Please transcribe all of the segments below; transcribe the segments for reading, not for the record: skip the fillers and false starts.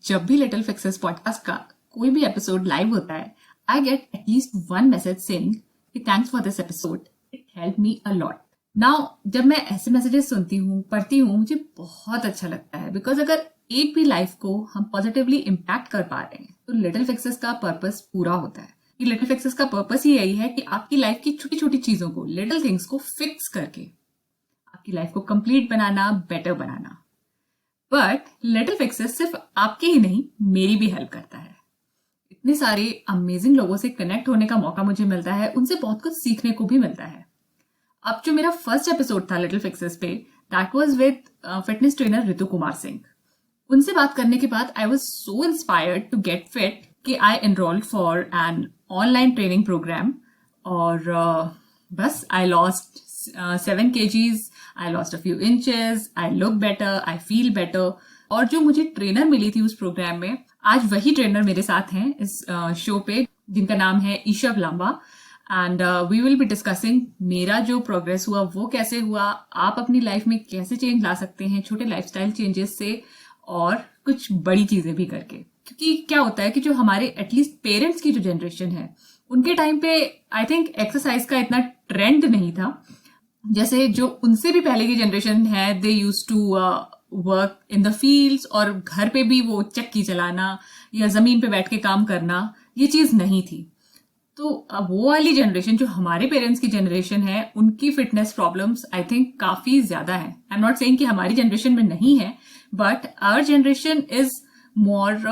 जब भी little fixes podcast का कोई भी एपिसोड लाइव होता है, I get at least one message saying कि thanks for this episode, it help me a lot. Now जब मैं ऐसे मैसेजेस सुनती हूँ, पढ़ती हूँ, मुझे बहुत अच्छा लगता है, बिकॉज अगर एक भी लाइफ को हम पॉजिटिवली इम्पैक्ट कर पा रहे हैं तो लिटिल फिक्सेस का पर्पस पूरा होता है। कि लिटिल फिक्सेस का पर्पस ही यही है कि आपकी लाइफ की छोटी छोटी चीजों को, लिटिल थिंग्स को फिक्स करके आपकी लाइफ को complete banana, better banana. But little fixes सिर्फ आपके ही नहीं, मेरी भी हेल्प करता है। इतने सारे अमेजिंग लोगों से कनेक्ट होने का मौका मुझे मिलता है, उनसे बहुत कुछ सीखने को भी मिलता है। अब जो मेरा फर्स्ट एपिसोड था लिटिल फिक्सेस पे, that was with fitness trainer Ritu Kumar Singh. उनसे बात करने के बाद I was so inspired to get fit कि I enrolled for an online training program और बस I lost 7 kgs, I lost a few inches, I look better, I feel better। और जो मुझे ट्रेनर मिली थी उस प्रोग्राम में, आज वही ट्रेनर मेरे साथ हैं इस शो पे, जिनका नाम है Ishav Lamba. And we will be discussing मेरा जो प्रोग्रेस हुआ वो कैसे हुआ, आप अपनी लाइफ में कैसे चेंज ला सकते हैं छोटे लाइफस्टाइल चेंजेस से, और कुछ बड़ी चीजें भी करके। क्योंकि क्या होता है कि जो हमारे एटलीस्ट पेरेंट्स की जो जनरेशन है, उनके टाइम पे आई थिंक एक्सरसाइज का इतना ट्रेंड नहीं था। जैसे जो उनसे भी पहले की जनरेशन है, they use to work in the fields, और घर पे भी वो चक्की चलाना या जमीन पे बैठ के काम करना, ये चीज नहीं थी। तो अब वो वाली जनरेशन, जो हमारे पेरेंट्स की जनरेशन है, उनकी फिटनेस प्रॉब्लम्स आई थिंक काफी ज्यादा है। आई एम नॉट सेइंग कि हमारी जनरेशन में नहीं है, but our generation is more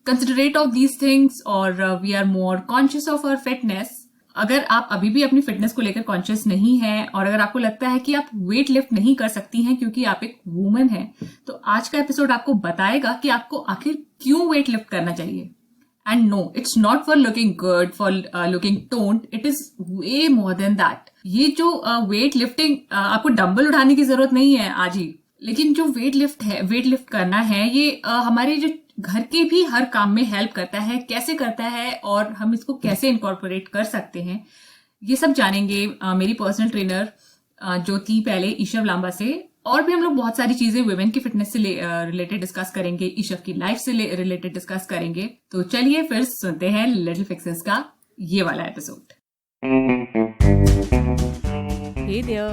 considerate of these things, और we are more conscious of our fitness. अगर आप अभी भी अपनी फिटनेस को लेकर कॉन्शियस नहीं है, और अगर आपको लगता है कि आप वेट लिफ्ट नहीं कर सकती हैं क्योंकि आप एक वुमन हैं, तो आज का एपिसोड आपको बताएगा कि आपको आखिर क्यों वेट लिफ्ट करना चाहिए। And no, it's not for looking good, for looking toned, it is way more than that. ये जो वेट लिफ्टिंग, आपको डंबल उठाने की जरूरत नहीं है आज ही, लेकिन जो वेट लिफ्ट करना है, ये हमारे जो घर के भी हर काम में हेल्प करता है। कैसे करता है और हम इसको कैसे इनकॉर्पोरेट कर सकते हैं, ये सब जानेंगे मेरी पर्सनल ट्रेनर जो थी पहले ईशव लांबा से। और भी हम लोग बहुत सारी चीजें वुमेन की फिटनेस से रिलेटेड डिस्कस करेंगे, ईशव की लाइफ से रिलेटेड डिस्कस करेंगे। तो चलिए फिर सुनते हैं लिटिल फिक्सेस का ये वाला episode. Hey there,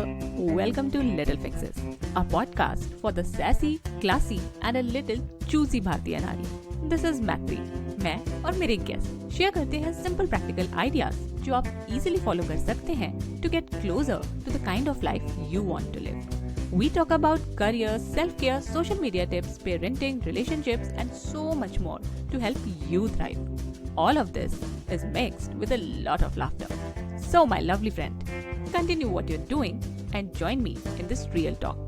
welcome to Little Fixes, a podcast for the sassy, classy and a little choosy भारतीय नारी। This is Matri। मैं और मेरे गेस्ट शेयर करते हैं सिंपल प्रैक्टिकल आइडियाज जो आप इजीली फॉलो कर सकते हैं to get closer to the kind of life you want to live। We talk about career, self-care, social media tips, parenting, relationships and so much more to help you thrive. All of this is mixed with a lot of laughter. So my lovely friend, continue what you're doing and join me in this real talk.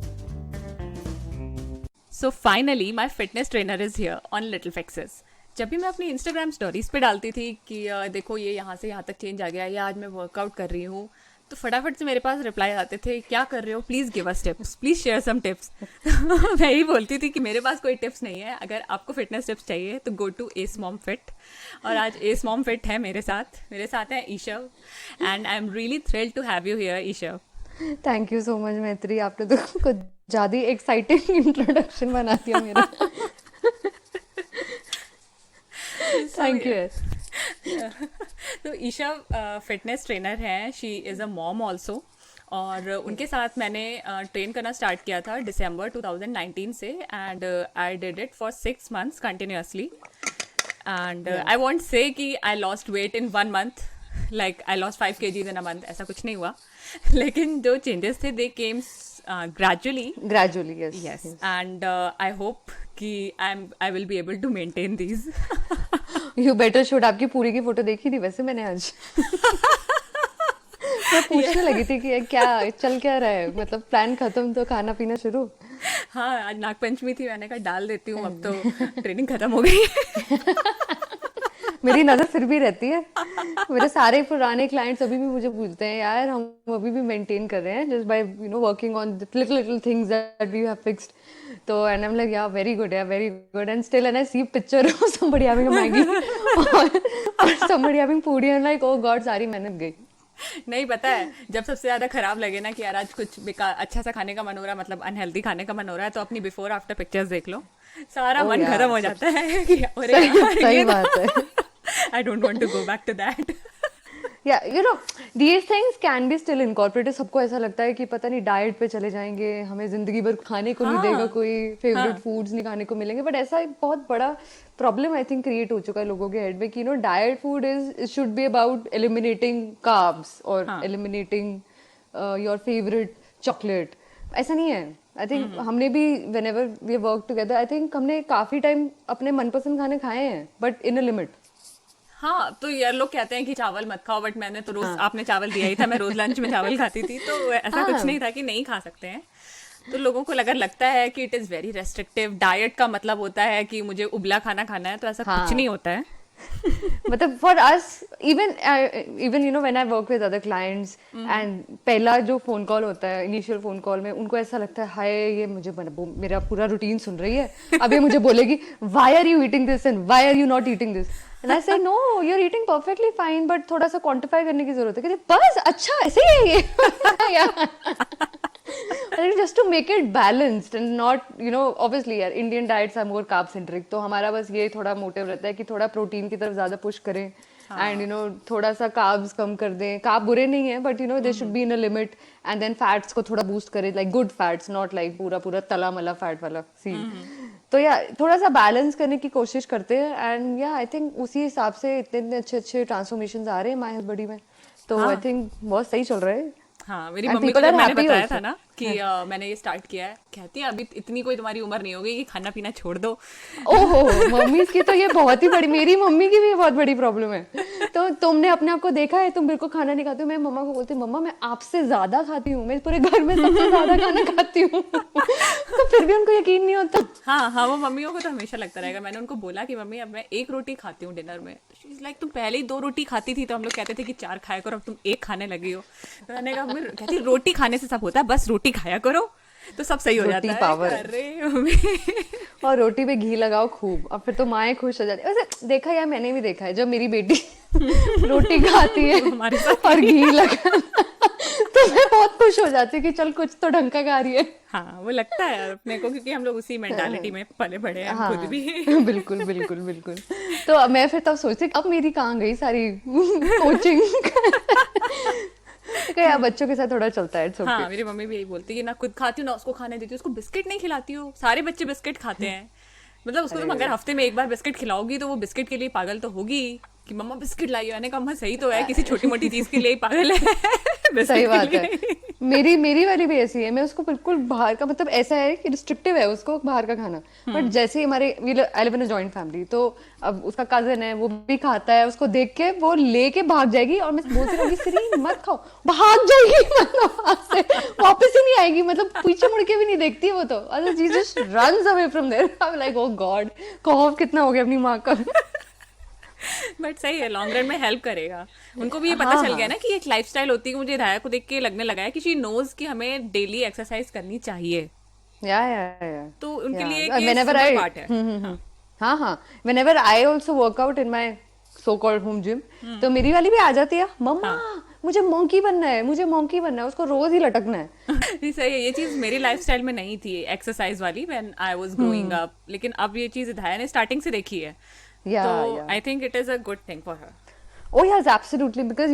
So finally my fitness trainer is here on Little Fixes. जब भी मैं अपनी Instagram stories पे डालती थी कि देखो ये यहाँ से यहाँ तक चेंज आ गया, या आज मैं वर्कआउट कर रही हूँ, तो फटाफट से मेरे पास रिप्लाई आते थे, क्या कर रहे हो, please give us tips, please share some tips. मैं ही बोलती थी कि मेरे पास कोई टिप्स नहीं है, अगर आपको फिटनेस टिप्स चाहिए तो go to S mom fit. और आज एस मॉम फिट है मेरे साथ है Ishav, and I am really thrilled to have you here Ishav. Thank you so much Maitri, आपने तो कुछ ज़्यादा एक्साइटिंग इंट्रोडक्शन बना दिया मेरा। Thank you. तो ईशव फिटनेस ट्रेनर हैं, she is a mom also, और उनके साथ मैंने ट्रेन करना स्टार्ट किया था दिसंबर 2019 से, and I did it for 6 months continuously. And I want से कि I lost weight in 1 month, like I lost 5 kgs in a month, ऐसा कुछ नहीं हुआ। लेकिन जो चेंजेस थे दे केम gradually, yes. And I hope कि I will be able to maintain these. You better should। आपकी पूरी की फोटो देखी थी वैसे मैंने आज। मैं पूछने लगी थी कि क्या चल क्या रहा है, मतलब प्लान खत्म तो खाना पीना शुरू। हाँ, आज नागपंचमी थी, मैंने कहा डाल देती हूँ, अब तो ट्रेनिंग खत्म हो गई। मेरी नजर फिर भी रहती है। मेरे सारे पुराने क्लाइंट्स अभी भी मुझे पूछते हैं, यार हम अभी भी मेंटेन कर रहे हैं just by working on little things that we have fixed. तो and I am like ya very good and still and I see picture of somebody having a Maggi और somebody having puri, and like oh god, सारी मेहनत गई। नहीं, पता है जब सबसे ज़्यादा खराब लगे ना कि यार आज कुछ बेकार अच्छा सा खाने का मन हो रहा है, मतलब अनहेल्दी खाने का मन हो रहा है, तो अपनी बिफोर आफ्टर पिक्चर्स देख लो। सारा Oh मन yeah, खत्म हो सब जाता है कि अरे सही यार सही ये बात है. I don't want to go back to that. Yeah, you know, these things can be still incorporated. सबको ऐसा लगता है कि पता नहीं डाइट पे चले जाएंगे, हमें जिंदगी भर खाने को नहीं देगा हाँ कोई, फेवरेट हाँ। फूड्स नहीं खाने को मिलेंगे. बट ऐसा एक बहुत बड़ा प्रॉब्लम आई थिंक क्रिएट हो चुका है लोगों के हेड में कि diet food is should be about eliminating carbs और हाँ एलिमिनेटिंग योर फेवरेट चॉकलेट. ऐसा नहीं है. आई थिंक हमने भी whenever we work together, I think हमने काफी टाइम अपने मनपसंद खाने खाए हैं बट इन अ लिमिट. हाँ। तो यार लोग कहते हैं कि चावल मत खाओ, बट मैंने तो रोज, हाँ आपने चावल दिया ही था, मैं रोज लंच में चावल खाती थी, तो ऐसा कुछ नहीं हाँ था कि नहीं खा सकते हैं। तो लोगों को अगर लगता है कि it is very restrictive, diet का मतलब होता है कि मुझे उबला खाना खाना है, तो ऐसा कुछ हाँ. नहीं होता है। मतलब for us even when I work with other clients and पहला जो फोन कॉल होता है, इनिशियल फोन कॉल में उनको ऐसा लगता है हाय ये मुझे मेरा पूरा रूटीन सुन रही है, अब ये मुझे बोलेगी why are you eating this and why are you not eating this. And I say no, you are eating perfectly fine, but थोड़ा सा क्वांटिफाई करने की जरूरत है. कहते बस अच्छा ऐसे ही है ये. Just to make it balanced and not obviously यार Indian diets are more carb centric, तो हमारा बस ये थोड़ा मोटिव रहता है कि थोड़ा प्रोटीन की तरफ ज्यादा पुश करें एंड थोड़ा सा कार्ब्स कम कर दें. कार्ब बुरे नहीं है but they should be in a limit, and then fats को थोड़ा बूस्ट करें, like good fats, not like पूरा पूरा तला मला फैट वाला सीन. तो या थोड़ा सा बैलेंस करने की कोशिश करते हैं एंड या आई थिंक उसी हिसाब से इतने इतने अच्छे अच्छे ट्रांसफॉर्मेशन आ रहे हैं माय बॉडी में. तो आई हाँ थिंक बहुत सही चल रहा है हाँ। मेरी एंड मम्मी को पीपल जब आर मैंने हैप्पी बताया आल्सो. था ना कि मैंने ये स्टार्ट किया है, कहती है अभी इतनी कोई तुम्हारी उम्र नहीं हो गई कि खाना पीना छोड़ दो। ओहो, मम्मी की तो ये बहुत ही बड़ी, मेरी मम्मी की भी ये बहुत बड़ी प्रॉब्लम है. तो तुमने अपने आप को देखा है, तुम बिल्कुल खाना नहीं खाती हो. मैं मम्मा को बोलती हूँ मम्मा मैं आपसे ज्यादा खाती हूँ, मैं पूरे घर में सबसे ज्यादा खाना खाती हूँ. तो फिर भी उनको यकीन नहीं होता. हाँ हाँ, वो मम्मियों को तो हमेशा लगता रहेगा। मैंने उनको बोला कि मम्मी अब मैं एक रोटी खाती हूँ डिनर में, तो शी इज लाइक तुम पहले ही 2 रोटी खाती थी, तो हम लोग कहते थे कि 4 खाया करो, अब तुम 1 खाने लगी हो। तो मैंने कहा मम्मी, कहती रोटी खाने से सब होता है, बस रोटी खाया करो तो सब सही हो रोटी जाता है। पावर. अरे मम्मी और रोटी पे घी लगाओ खूब, और फिर तो माएँ खुश हो जाती है. वैसे देखा यार, मैंने भी देखा है जब मेरी बेटी रोटी खाती है हमारे साथ और घी लगा तो मैं बहुत खुश हो जाती हूँ कि चल कुछ तो ढंग का खा रही है. हाँ, वो लगता है अपने को, क्योंकि हम लोग उसी मेंटालिटी में पले बड़े हैं हाँ खुद भी। बिल्कुल बिल्कुल बिल्कुल. तो अब मैं फिर तब सोचती अब मेरी कहाँ गई सारी कोचिंग. यार बच्चों के साथ थोड़ा चलता है. हाँ, मेरी मम्मी भी यही बोलती है कि ना खुद खाती हूँ ना उसको खाने देती हूँ, उसको बिस्किट नहीं खिलाती हूँ। सारे बच्चे बिस्किट खाते हैं, मतलब उसको तुम अगर हफ्ते में 1 बार बिस्किट खिलाओगी तो वो बिस्किट के लिए पागल तो होगी कि मम्मा बिस्किट लाई हो। मैंने कहा अम्मा सही तो है, किसी छोटी मोटी चीज के लिए ही पागल है बिस्किट सही के बात लिए है. मेरी वाली भी ऐसी है. मैं उसको बिल्कुल बाहर का, मतलब ऐसा है कि रिस्ट्रिक्टिव है उसको बाहर का खाना. बट जैसे ही हमारे I live in a joint family, तो अब उसका कजन है वो भी खाता है, उसको देख के वो लेके भाग जाएगी और मैं बोलती रहूंगी श्री मत खाओ, भाग जाएगी. मतलब वहां से वापस ही नहीं आएगी, मतलब पीछे मुड़ के भी नहीं देखती है वो तो. अरे she just runs away from there. I am like oh god, खौफ कितना हो गया अपनी माँ का. बट सही है, लॉन्ग रन में हेल्प करेगा. उनको भी ये पता हाँ चल गया हाँ ना कि एक लाइफस्टाइल होती है. मुझे राया को देख के लगने लगा है कि शी नोज कि हमें डेली एक्सरसाइज करनी चाहिए, या तो उनके लिए yeah. ये Whenever सिंपल I पार्ट है. हाँ हाँ, whenever I also work out in my so called home gym, तो मेरी वाली भी आ जाती है मम्मा मुझे मोंकी बनना है, मुझे मोंकी बनना है. उसको रोज ही लटकना है. नहीं, सही है. ये चीज मेरी लाइफस्टाइल में नहीं थी एक्सरसाइज वाली when I was growing up, लेकिन अब ये चीज धाया ने स्टार्टिंग से देखी है, तो I think it is a good thing for her. Oh yes, absolutely, because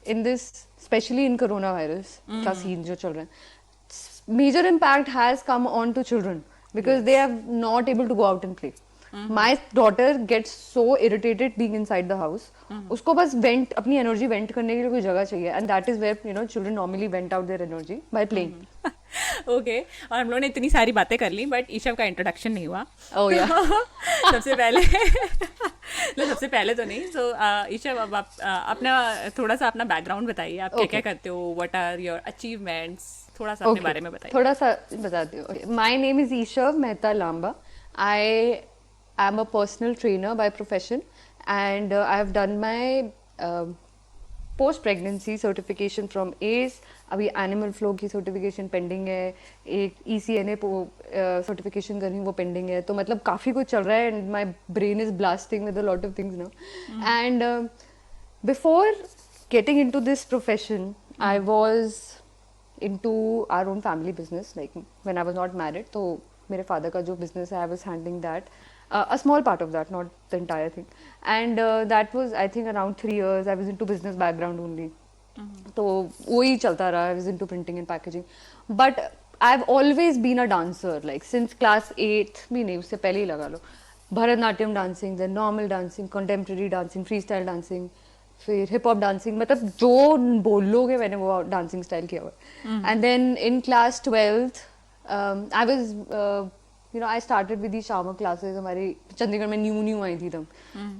in this, especially in coronavirus का scene जो चल रहा है, major impact has come on to children because they are not able to go out and play. My daughter gets so irritated being inside the house. उसको बस vent, अपनी energy vent करने के लिए कोई जगह चाहिए, and that is where children normally vent out their energy by playing. Okay, और हम लोगों ने इतनी सारी बातें कर ली, बट ईशव का इंट्रोडक्शन नहीं हुआ. Oh yeah. सबसे पहले सबसे पहले तो नहीं. सो ईशव, अब आप अपना थोड़ा सा अपना बैकग्राउंड बताइए. आप क्या क्या करते हो, व्हाट आर योर अचीवमेंट्स, थोड़ा सा अपने बारे में बताइए. थोड़ा सा बताती हूँ. My name is Ishav Mehta Lamba. I am a personal trainer by profession and I have done my post pregnancy certification from S. अभी एनिमल फ्लो की सर्टिफिकेशन पेंडिंग है, एक ECNA सर्टिफिकेशन करनी वो पेंडिंग है. तो मतलब काफ़ी कुछ चल रहा है and my brain is blasting with a lot of things now. And before getting into this profession I was into our own family business, like when I was not married. तो मेरे father का जो business है, I was handling that, a small part of that, not the entire thing. And that was, I think, around 3 years. I was into business background only. तो वही चलता रहा. I was into printing and packaging. But I've always been a dancer, like since class 8th भी नहीं, उससे पहले ही लगा लो. Bharatanatyam dancing, then normal dancing, contemporary dancing, freestyle dancing, फिर हिप हॉप डांसिंग, मतलब जो बोलोगे मैंने वो डांसिंग स्टाइल किया हुआ है. And then in class 12th I was I started with these Shiamak classes. हमारी चंडीगढ़ में न्यू आई थी तब.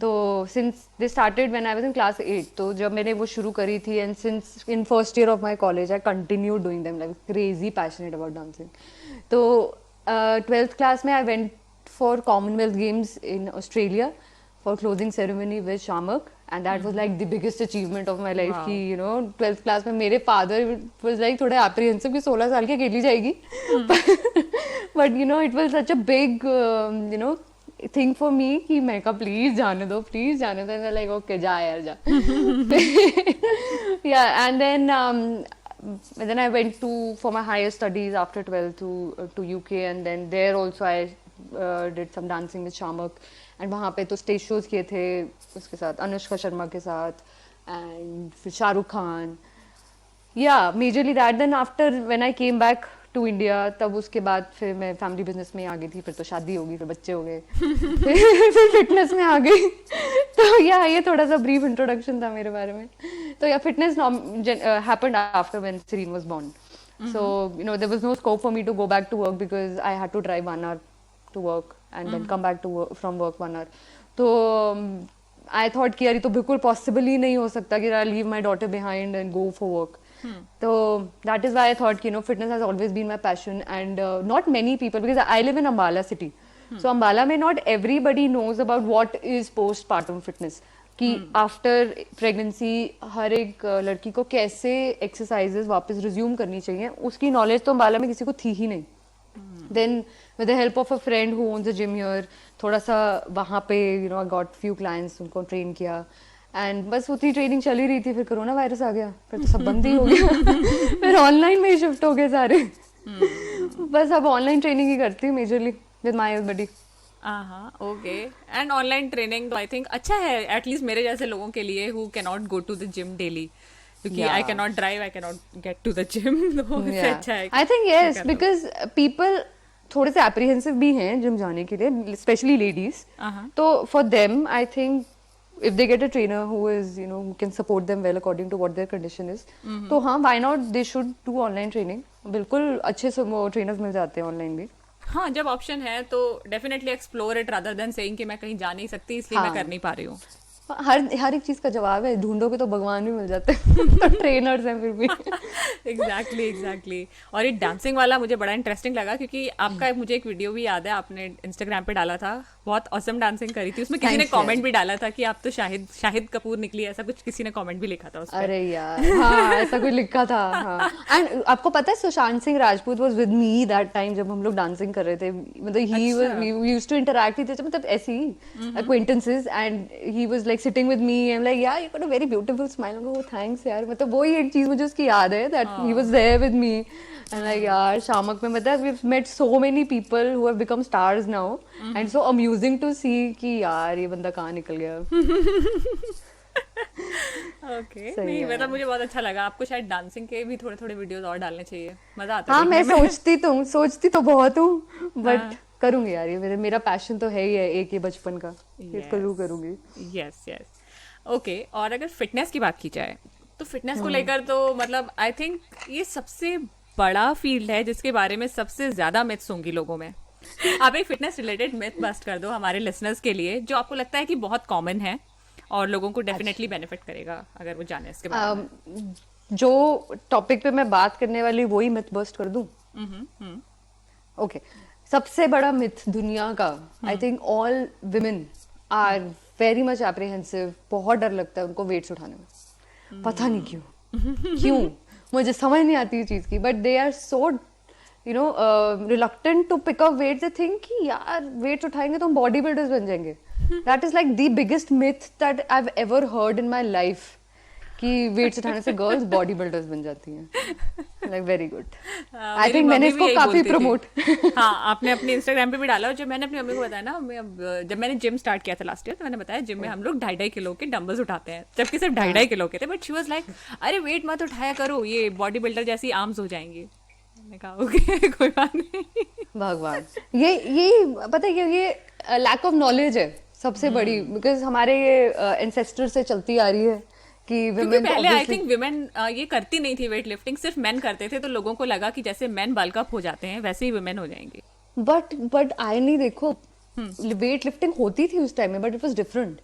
तो since they started when I was in class 8, तो जब मैंने वो शुरू करी थी, and since in first year of my college I continued doing them, like crazy passionate about dancing. तो 12th class में I went for Commonwealth Games in Australia for closing ceremony with Shamak, and that was like the biggest achievement of my life. कि 12th class में मेरे father was like थोड़ा apprehensive कि 16 साल की अकेली जाएगी. But it was such a big thing for me कि मैं कहा please जाने दो. And they're like okay जा यार जा. Yeah, and then I went for my higher studies after 12 to UK, and then there also I did some dancing with Shamak, and वहाँ पे तो stage shows किए थे उसके साथ, अनुष्का शर्मा के साथ, and फिर Shahrukh Khan. Yeah, majorly that. Then after when I came back to India, तब उसके बाद फिर मैं फैमिली बिजनेस में आ गई थी. फिर तो शादी हो गई, फिर बच्चे हो गए, फिर फिटनेस में आ गई. तो ये थोड़ा सा ब्रीफ इंट्रोडक्शन था मेरे बारे में. तो fitness happened after when Serene was born. So there was no scope for me to go back to work because I had to drive 1 hour to work and then come back to work, from work 1 hour. तो I thought कि यार ये तो बिल्कुल possible ही नहीं हो सकता कि I leave my daughter behind and go for work. So that is why I thought fitness has always been my passion, and not many people, because I live in Ambala city. So Ambala में not everybody knows about what is postpartum fitness. कि after pregnancy हर एक लड़की को कैसे exercises वापस resume करनी चाहिए, उसकी नॉलेज तो अम्बाला में किसी को थी ही नहीं. Then with the help of a friend who owns a gym here, थोड़ा सा वहाँ पे आई गॉट फ्यू क्लाइंट्स, उनको ट्रेन किया, एंड बस उतनी ट्रेनिंग चल ही रही थी. फिर कोरोना वायरस आ गया, फिर तो सब बंद ही हो गया. फिर ऑनलाइन में ही शिफ्ट हो गए सारे. बस अब ऑनलाइन ट्रेनिंग ही करती हूँ majorly with my buddy. Okay. And online training I think अच्छा है, एटलीस्ट मेरे जैसे लोगों के लिए who can not go to the gym daily, क्योंकि I can not drive, I can not get to the gym. तो इससे अच्छा है. I think yes, because people थोड़े से एप्रीहेंसिव भी हैं जिम जाने के लिए, स्पेशली लेडीज. तो for them I think if they get a trainer who is who can support them well according to what their condition is, तो हाँ, why not they should do online training. बिल्कुल अच्छे से वो trainers मिल जाते हैं online भी. हाँ, जब ऑप्शन है तो definitely explore it rather than saying कि मैं कहीं जा नहीं सकती इसलिए मैं कर नहीं पा रही हूँ. हर एक चीज का जवाब है, ढूंढोगे तो भगवान भी मिल जाते हैं. तो ट्रेनर्स हैं फिर भी. एग्जैक्टली. और ये डांसिंग वाला मुझे बड़ा इंटरेस्टिंग लगा, क्योंकि आपका मुझे एक वीडियो भी याद है, आपने इंस्टाग्राम पे डाला था, बहुत ऑसम डांसिंग करी थी. उसमें किसी ने कमेंट भी डाला था कि आप तो शाहिद कपूर निकली, ऐसा कुछ किसी ने कमेंट भी लिखा था उसपे. अरे यार हाँ, ऐसा कुछ लिखा था. हाँ. एंड आपको पता है Sushant Singh Rajput was with me that time जब हम लोग डांसिंग कर रहे थे. मतलब ही was, we used to interact with, मतलब ऐसे ही acquaintances, and he was like sitting with me and like yeah, you got a very beautiful smile. Oh thanks यार. मतलब वही एक चीज मुझे उसकी याद है, that he was there with me. And like यार शामक में मतलब we've met so many people who have become stars now, and so amusing to see कि यार ये बंदा कहाँ निकल गया. ओके. नहीं मतलब मुझे बहुत अच्छा लगा. आपको शायद डांसिंग के भी थोड़े थोड़े वीडियोस और डालने चाहिए, मजा आता है. हाँ, मैं सोचती तो बहुत हूँ, बट करूंगी यार. ये मेरा पैशन तो है ही है एक, ये बचपन का. इसको जरूर करूंगी. यस. ओके. और अगर फिटनेस की बात की जाए तो फिटनेस को लेकर तो मतलब आई थिंक ये सबसे बड़ा फील्ड है जिसके बारे में सबसे ज्यादा मिथ्स होंगी लोगों में. आप एक फिटनेस रिलेटेड मिथ बस्ट कर दो हमारे लिसनर्स के लिए, जो आपको लगता है कि बहुत कॉमन है और लोगों को डेफिनेटली बेनिफिट करेगा अगर वो जाने इसके बारे में. जो टॉपिक पे मैं बात करने वाली वही मिथ बस्ट कर दूं. ओके. सबसे बड़ा मिथ दुनिया का, I think all women are very much apprehensive. बहुत डर लगता है उनको वेट्स उठाने में. पता नहीं क्यों मुझे समझ नहीं आती चीज की, but they are so reluctant to pick up weights. They think कि यार वेट्स उठाएंगे तो हम बॉडी बिल्डर्स बन जाएंगे. That is like the biggest myth that I have ever heard in my life. कि वेट्स उठाने से गर्ल्स बॉडी बिल्डर्स बन जाती हैं. Like very good. आई मेरी थिंक मैंने मम्मी भी इसको यही काफी बोलती थी. प्रमोट. हाँ, आपने अपने इंस्टाग्राम पे भी डाला. और जब मैंने अपनी मम्मी को बताया ना, जब मैंने जिम स्टार्ट किया था लास्ट ईयर, तो मैंने बताया जिम में हम लोग 2.5 किलो के डंबल्स उठाते हैं, जबकि सिर्फ 2.5 किलो के थे. बट शी वाज लाइक, अरे वेट मत उठाया करो, ये बॉडी बिल्डर जैसी आर्म्स हो जाएंगी. मैंने कहा ओके कोई बात नहीं. भगवान, ये पता है ये लैक ऑफ नॉलेज है सबसे बड़ी, बिकॉज हमारे ये एंसेस्टर से चलती आ रही है कि क्योंकि women पहले आई obviously. थिंक विमेन ये करती नहीं थी वेट लिफ्टिंग, सिर्फ मेन करते थे, तो लोगों को लगा कि जैसे मेन बल्क अप हो जाते हैं वैसे ही वुमेन हो जाएंगी. बट आई नहीं, देखो वेट लिफ्टिंग होती थी उस टाइम में, but it was different.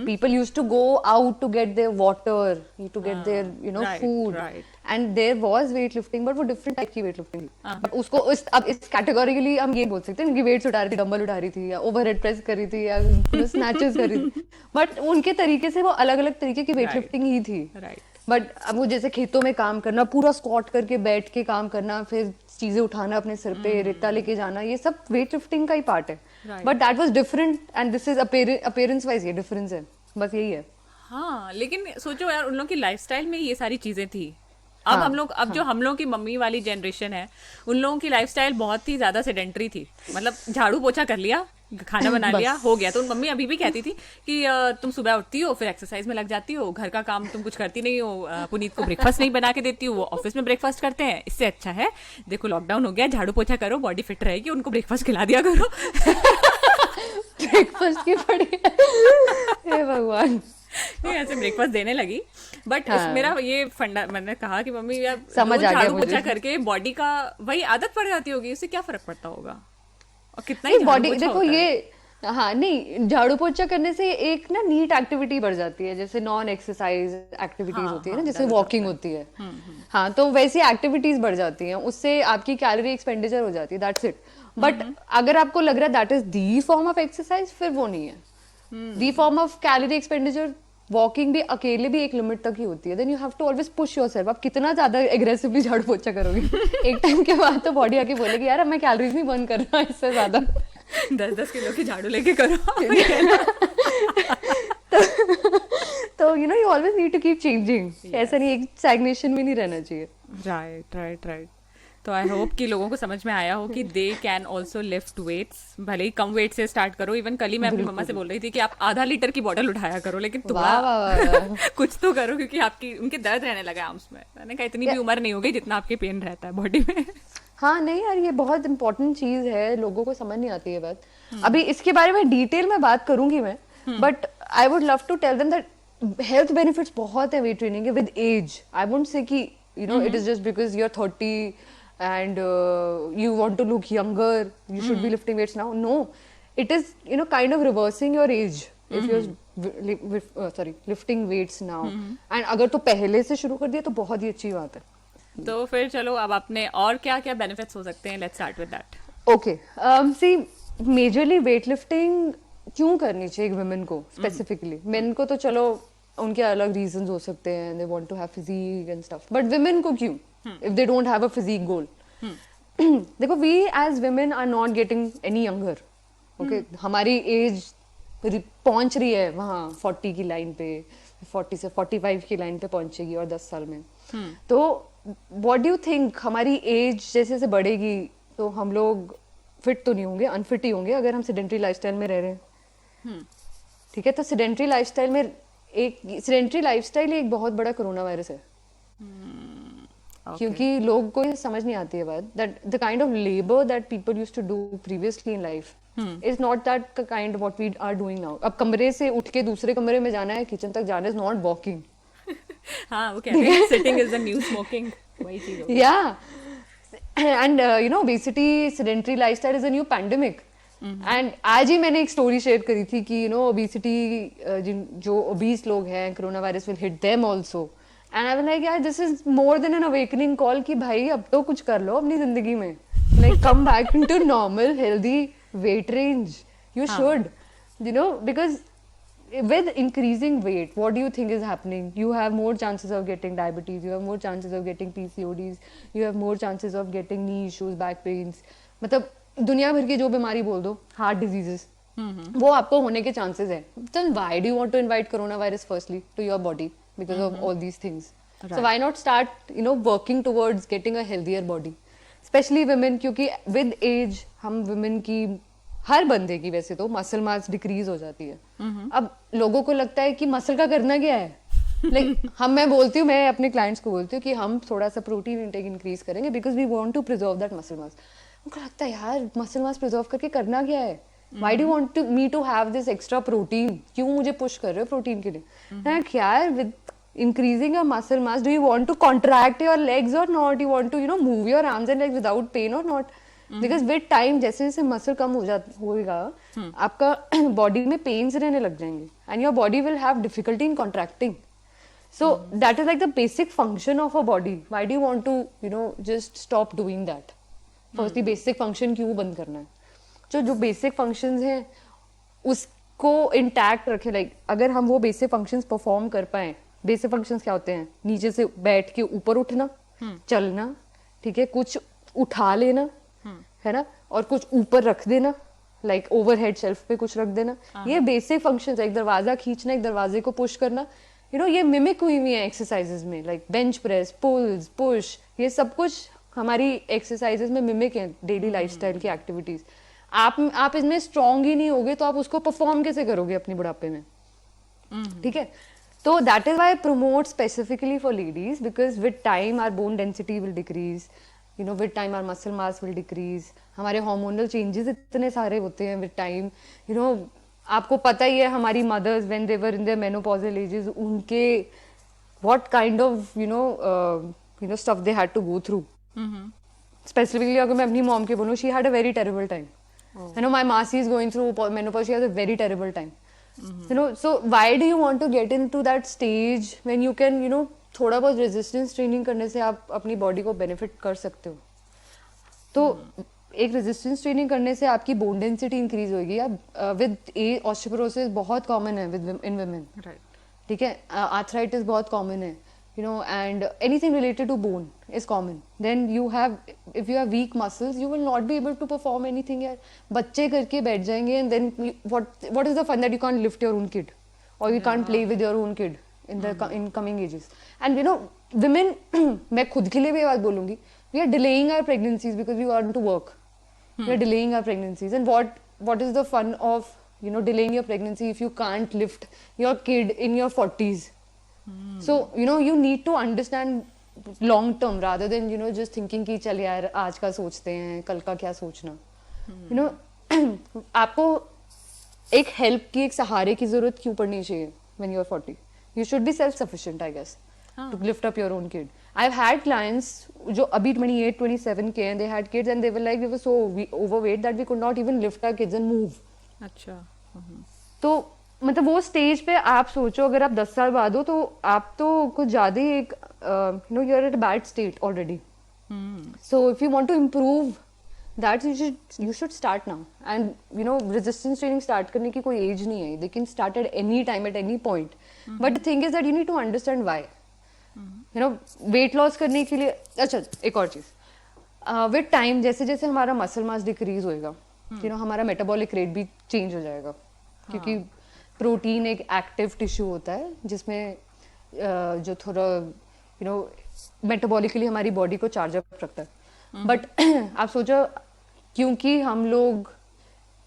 People used to go out to get their water, to get their right, food, right. And there was weight lifting, but वो different type की weight lifting. But उसको अब इस categorically हम ये बोल सकते हैं कि वेट्स उठा रही थी, डंबल उठा रही थी, या ओवरहेड प्रेस कर रही थी, या स्नैचेस कर रही थी. बट उनके तरीके से वो अलग अलग तरीके की वेट Right. लिफ्टिंग ही थी. राइट. बट अब वो जैसे खेतों में काम करना, पूरा स्क्वाट करके बैठ के काम करना, फिर चीजें उठाना अपने सिर पे, रेता लेके जाना, ये सब वेट लिफ्टिंग का ही पार्ट है. Right. But that was different, and this is appearance wise ये डिफरेंस है, बस यही है. हाँ, लेकिन सोचो यार, उन लोगों की लाइफस्टाइल में ये सारी चीजें थी. अब हम लोग, अब जो हम लोगों की मम्मी वाली जनरेशन है, उन लोगों की लाइफस्टाइल बहुत ही ज्यादा सेडेंटरी थी. मतलब झाड़ू पोछा कर लिया, खाना बना लिया, हो गया. तो मम्मी अभी भी कहती थी कि तुम सुबह उठती हो, फिर एक्सरसाइज में लग जाती हो, घर का काम तुम कुछ करती नहीं हो, पुनीत को ब्रेकफास्ट नहीं बना के देती हो, वो ऑफिस में ब्रेकफास्ट करते हैं, इससे अच्छा है देखो लॉकडाउन हो गया, झाड़ू पोछा करो, बॉडी फिट रहेगी, उनको ब्रेकफास्ट खिला दिया करो. ब्रेकफास्ट की पड़ी है. हे भगवान. नहीं, ऐसे ब्रेकफास्ट देने लगी. बट मेरा ये फंडा, मैंने कहा कि मम्मी यार समझ रोज आ गया झाड़ू मुझे. पोछा करके बॉडी का वही आदत पड़ जाती होगी, उससे क्या फर्क पड़ता होगा, और कितना ही नहीं, झाड़ू बॉडी पोछा देखो होता है. ये, हाँ नहीं, झाड़ू पोछा करने से एक ना नीट एक्टिविटी बढ़ जाती है, जैसे नॉन एक्सरसाइज एक्टिविटीज होती है ना, जैसे वॉकिंग होती है. हाँ, तो वैसी एक्टिविटीज बढ़ जाती हैं, उससे आपकी कैलोरी एक्सपेंडिचर हो जाती है, दैट्स इट. बट अगर आपको लग रहा है that is the form of exercise, फिर वो नहीं है. The form of calorie expenditure, walking भी अकेले भी एक लिमिट तक ही होती है. Then you have to always push yourself. आप कितना ज्यादा एग्रेसिवली झाड़ू पोछा करोगे, एक टाइम के बाद तो बॉडी आके बोलेगी यार अब मैं कैलोरीज नहीं बर्न कर रहा इससे ज्यादा. 10-10 किलो की झाड़ू लेके करो. तो you always need to keep changing. ऐसा नहीं, एक स्टैग्नेशन में नहीं रहना चाहिए. Right right right. तो आई होप कि लोगों को समझ में आया हो कि they can also lift weights, भले ही कम वेट से स्टार्ट करो. इवन कल ही मैं अपनी मम्मा से बोल रही थी कि आप आधा लीटर की बॉटल उठाया करो, लेकिन वाह वाह वाह. थोड़ा कुछ तो करो, क्योंकि आपकी उनके दर्द रहने लगा आर्म्स में. मैंने कहा इतनी भी उम्र नहीं हो गई जितना आपके पेन रहता है बॉडी में. हाँ नहीं यार, ये बहुत इंपॉर्टेंट चीज है, लोगों को समझ नहीं आती है बात. अभी इसके बारे में डिटेल में बात करूंगी मैं, but I would love to tell them that health benefits बहुत है वेट ट्रेनिंग के with age. I won't say कि it is just because you are 30 and you want to look younger, you should be lifting weights now. No, it is kind of reversing your age if you're lifting weights now. And अगर तो पहले से शुरू कर दिया तो बहुत ही अच्छी बात है. तो फिर चलो, अब आपने और क्या क्या बेनिफिट्स हो सकते हैं, let's start with that. Okay, see, majorly weightlifting क्यों करनी चाहिए women को specifically? Men को तो चलो उनके अलग reasons हो सकते हैं, they want to have physique and stuff. But women को क्यों? If they don't have a physique goal. देखो, we as women are not getting any younger. Okay, हमारी एज पहुंच रही है वहाँ 40 की लाइन पे, 40 से 45 की लाइन पे पहुंचेगी और 10 साल में. तो what do you think, हमारी एज जैसे जैसे बढ़ेगी तो हम लोग फिट तो नहीं होंगे, अनफिट ही होंगे अगर हम सेडेंटरी लाइफस्टाइल में रह रहे हैं. ठीक है, तो सेडेंटरी लाइफस्टाइल एक बहुत बड़ा कोरोना वायरस है. क्योंकि लोग को ये समझ नहीं आती है बात, that the kind of labour that people used to do previously in life is not that kind what we are doing now. अब कमरे से उठ के दूसरे कमरे में जाना है, किचन तक जाना इज नॉट वॉकिंग. हाँ, वो कहते हैं sitting is the new smoking, वही चीज हो गई. Yeah, and obesity, sedentary lifestyle is a new pandemic. And आज ही मैंने एक स्टोरी शेयर करी थी कि obesity, जो obese लोग हैं, corona virus will hit them also. And I was like, यार this is more than an awakening call कि भाई अब तो कुछ कर लो अपनी जिंदगी में. Like come back into normal, healthy weight range. You should, because with increasing weight, what do you think is happening? You have more chances of getting diabetes, you have more chances of getting PCODs, you have more chances of getting knee issues, back pains. मतलब दुनिया भर की जो बीमारी बोल दो, heart diseases, वो आपको होने के चांसेस है. Then why do you want to invite coronavirus firstly to your body because of all these things. So why not start working towards getting a healthier body, especially women, क्योंकि with age हम women की, हर बंदे की वैसे तो muscle mass decrease हो जाती है. अब लोगों को लगता है कि मसल का करना क्या है. मैं बोलती हूँ, मैं अपने क्लाइंट्स को बोलती हूँ कि हम थोड़ा सा प्रोटीन इंटेक इंक्रीज करेंगे because we want to preserve that muscle mass. उनको लगता है यार मसल मास प्रिजर्व करके करना क्या है, why do want to me to have this extra protein, क्यों मुझे पुश कर रहे हो प्रोटीन के लिए. यार with increasing your muscle mass, do you want to contract your legs or not, you want to move your arms and legs without pain or not, because with time जैसे जैसे muscle कम होगा आपका body में pens रहने लग जाएंगे and your body will have difficulty in contracting. So that is like the basic function of a body. Why do you want to just stop doing that? Firstly basic function क्यों बंद करना है. जो basic functions हैं उसको intact रखे. like अगर हम वो basic functions perform कर पाए. बेसिक फंक्शंस क्या होते हैं, नीचे से बैठ के ऊपर उठना, चलना, ठीक है, कुछ उठा लेना, है ना, और कुछ ऊपर रख देना, लाइक ओवरहेड शेल्फ पे कुछ रख देना. ये बेसिक फंक्शंस है. एक दरवाजा खींचना, एक दरवाजे को पुश करना, ये मिमिक हुई हुई है एक्सरसाइजेज में, like bench press, pulls, push, ये सब कुछ हमारी एक्सरसाइजेज में मिमिक है, डेली लाइफस्टाइल की एक्टिविटीज. आप इसमें स्ट्रांग ही नहीं होगे तो आप उसको परफॉर्म कैसे करोगे अपनी बुढ़ापे में, ठीक है. So that is why I promote specifically for ladies, because with time our bone density will decrease, with time our muscle mass will decrease. हमारे hormonal changes इतने सारे होते हैं with time. आपको पता ही है हमारी mothers when they were in their menopausal ages, उनके what kind of stuff they had to go through. Specifically अगर मैं अपनी mom के बोलूँ, she had a very terrible time. My Masi is going through menopause, she has a very terrible time. So why do you want to get into that stage when you can थोड़ा बहुत resistance training करने से आप अपनी body को benefit कर सकते हो. तो एक रेजिस्टेंस ट्रेनिंग करने से आपकी बोन डेंसिटी इंक्रीज होगी. विद एज ऑस्टियोपोरोसिस बहुत कॉमन है इन वुमेन, ठीक है, आर्थराइटिस बहुत कॉमन है, and anything related to bone is common. Then if you have weak muscles, you will not be able to perform anything. यार बच्चे करके बैठ जाएंगे and then what is the fun that you can't lift your own kid or you can't play with your own kid in coming ages. And women मैं खुद के लिए भी ये बात बोलूंगी, we are delaying our pregnancies because we want to work. We are delaying our pregnancies, and what is the fun of delaying your pregnancy if you can't lift your kid in your 40s. So you need to understand long term rather than just thinking कि चल यार आज का सोचते हैं कल का क्या सोचना. आपको एक हेल्प की, एक सहारे की जरूरत क्यों पड़नी चाहिए when you are 40? You should be self sufficient, I guess, to lift up your own kid. I've had clients जो अभी 28, 27 के हैं, they had kids and they were like, we were so overweight that we could not even lift our kids and move. अच्छा. तो मतलब वो stage पे आप सोचो अगर आप 10 साल बाद हो तो आप तो कुछ ज्यादा ही एक you are at a bad state already. So if you want to improve that you should start now. And resistance training start करने की कोई एज नहीं है. They can start at any time at any point. But the thing is that you need to understand why. Weight loss करने के लिए, अच्छा एक और चीज, विद टाइम जैसे जैसे हमारा मसल मास डिक्रीज होएगा, हमारा मेटाबॉलिक रेट भी चेंज हो जाएगा. क्योंकि प्रोटीन एक एक्टिव टिश्यू होता है जिसमें जो थोड़ा मेटाबॉलिकली हमारी बॉडी को चार्ज अप रखता है. बट आप सोचो क्योंकि हम लोग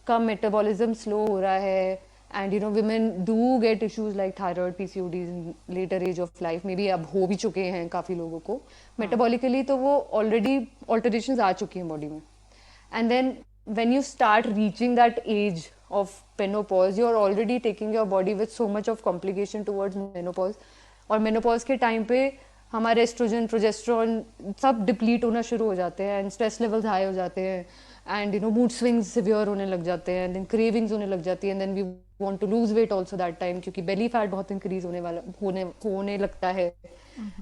का मेटाबॉलिज्म स्लो हो रहा है and women do get issues like thyroid, PCODs in later age of life, may be अब हो भी चुके हैं काफी लोगों को मेटाबॉलिकली, तो वो ऑलरेडी ऑल्टरेशंस आ चुकी हैं बॉडी में. And then when you start reaching that age of menopause, you are already taking your body with so much of complication towards menopause. और menopause के टाइम पे हमारे एस्ट्रोजन, प्रोजेस्टेरोन सब डिप्लीट होना शुरू हो जाते हैं एंड स्ट्रेस लेवल्स हाई हो जाते हैं एंड मूड स्विंग्स सिवियर होने लग जाते हैं एंड देन क्रेविंग्स होने लग जाती है and then we want to lose weight also that time, क्योंकि बेली फैट बहुत इंक्रीज होने लगता है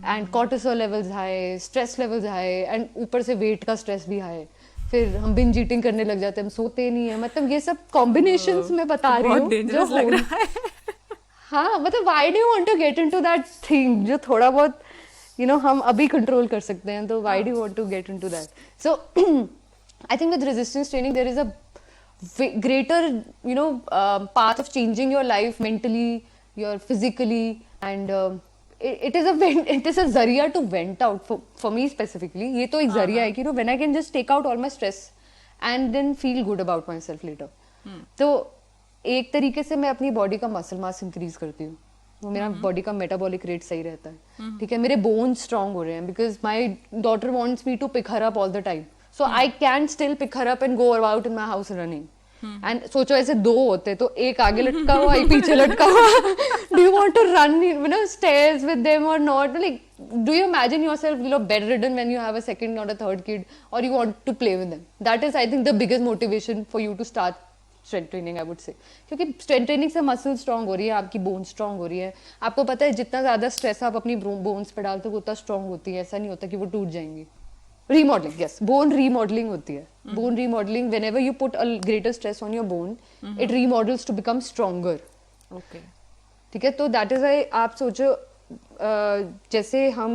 and cortisol levels high, stress levels high and ऊपर से वेट का स्ट्रेस भी हाई. फिर हम बिंज ईटिंग करने लग जाते हैं, हम सोते नहीं है. मतलब ये सब कॉम्बिनेशंस मैं बता रही हूँ जो लग रहा है. हाँ मतलब why do you want to get into that thing जो थोड़ा बहुत हम अभी कंट्रोल कर सकते हैं, तो why do you want to get into that. So I think with resistance training there is a greater path of changing your life mentally, your physically, and it is a जरिया to vent out for me specifically. ये तो एक जरिया है कि when I can just take out all my stress and then feel good about myself later. तो एक तरीके से मैं अपनी बॉडी का मसल मास इंक्रीज करती हूँ, वो मेरा बॉडी का मेटाबॉलिक रेट सही रहता है, ठीक है, मेरे बोन्स स्ट्रांग हो रहे हैं because my daughter wants me to pick her up all the time, so I can still pick her up and go about in my house running. And सोचो ऐसे दो होते तो एक आगे लटका हुआ एक पीछे लटका हुआ, do you want to run you know stairs with them और not, like do you imagine yourself bedridden when you have a second or a third kid, or you want to play with them? That is I think the biggest motivation for you to start strength training, I would say. क्योंकि strength training से muscle strong हो रही है, आपकी bone strong हो रही है. आपको पता है जितना ज्यादा स्ट्रेस आप अपनी बोन्स पे डालते हो उतना स्ट्रांग होती है, ऐसा नहीं होता कि वो टूट जाएंगी. रीमॉडलिंग, यस, बोन रीमॉडलिंग होती है. Bone remodelling, whenever you put a greater stress on your bone, it remodels to become stronger. Okay. ठीक है, तो दैट इज वाई आप सोचो जैसे हम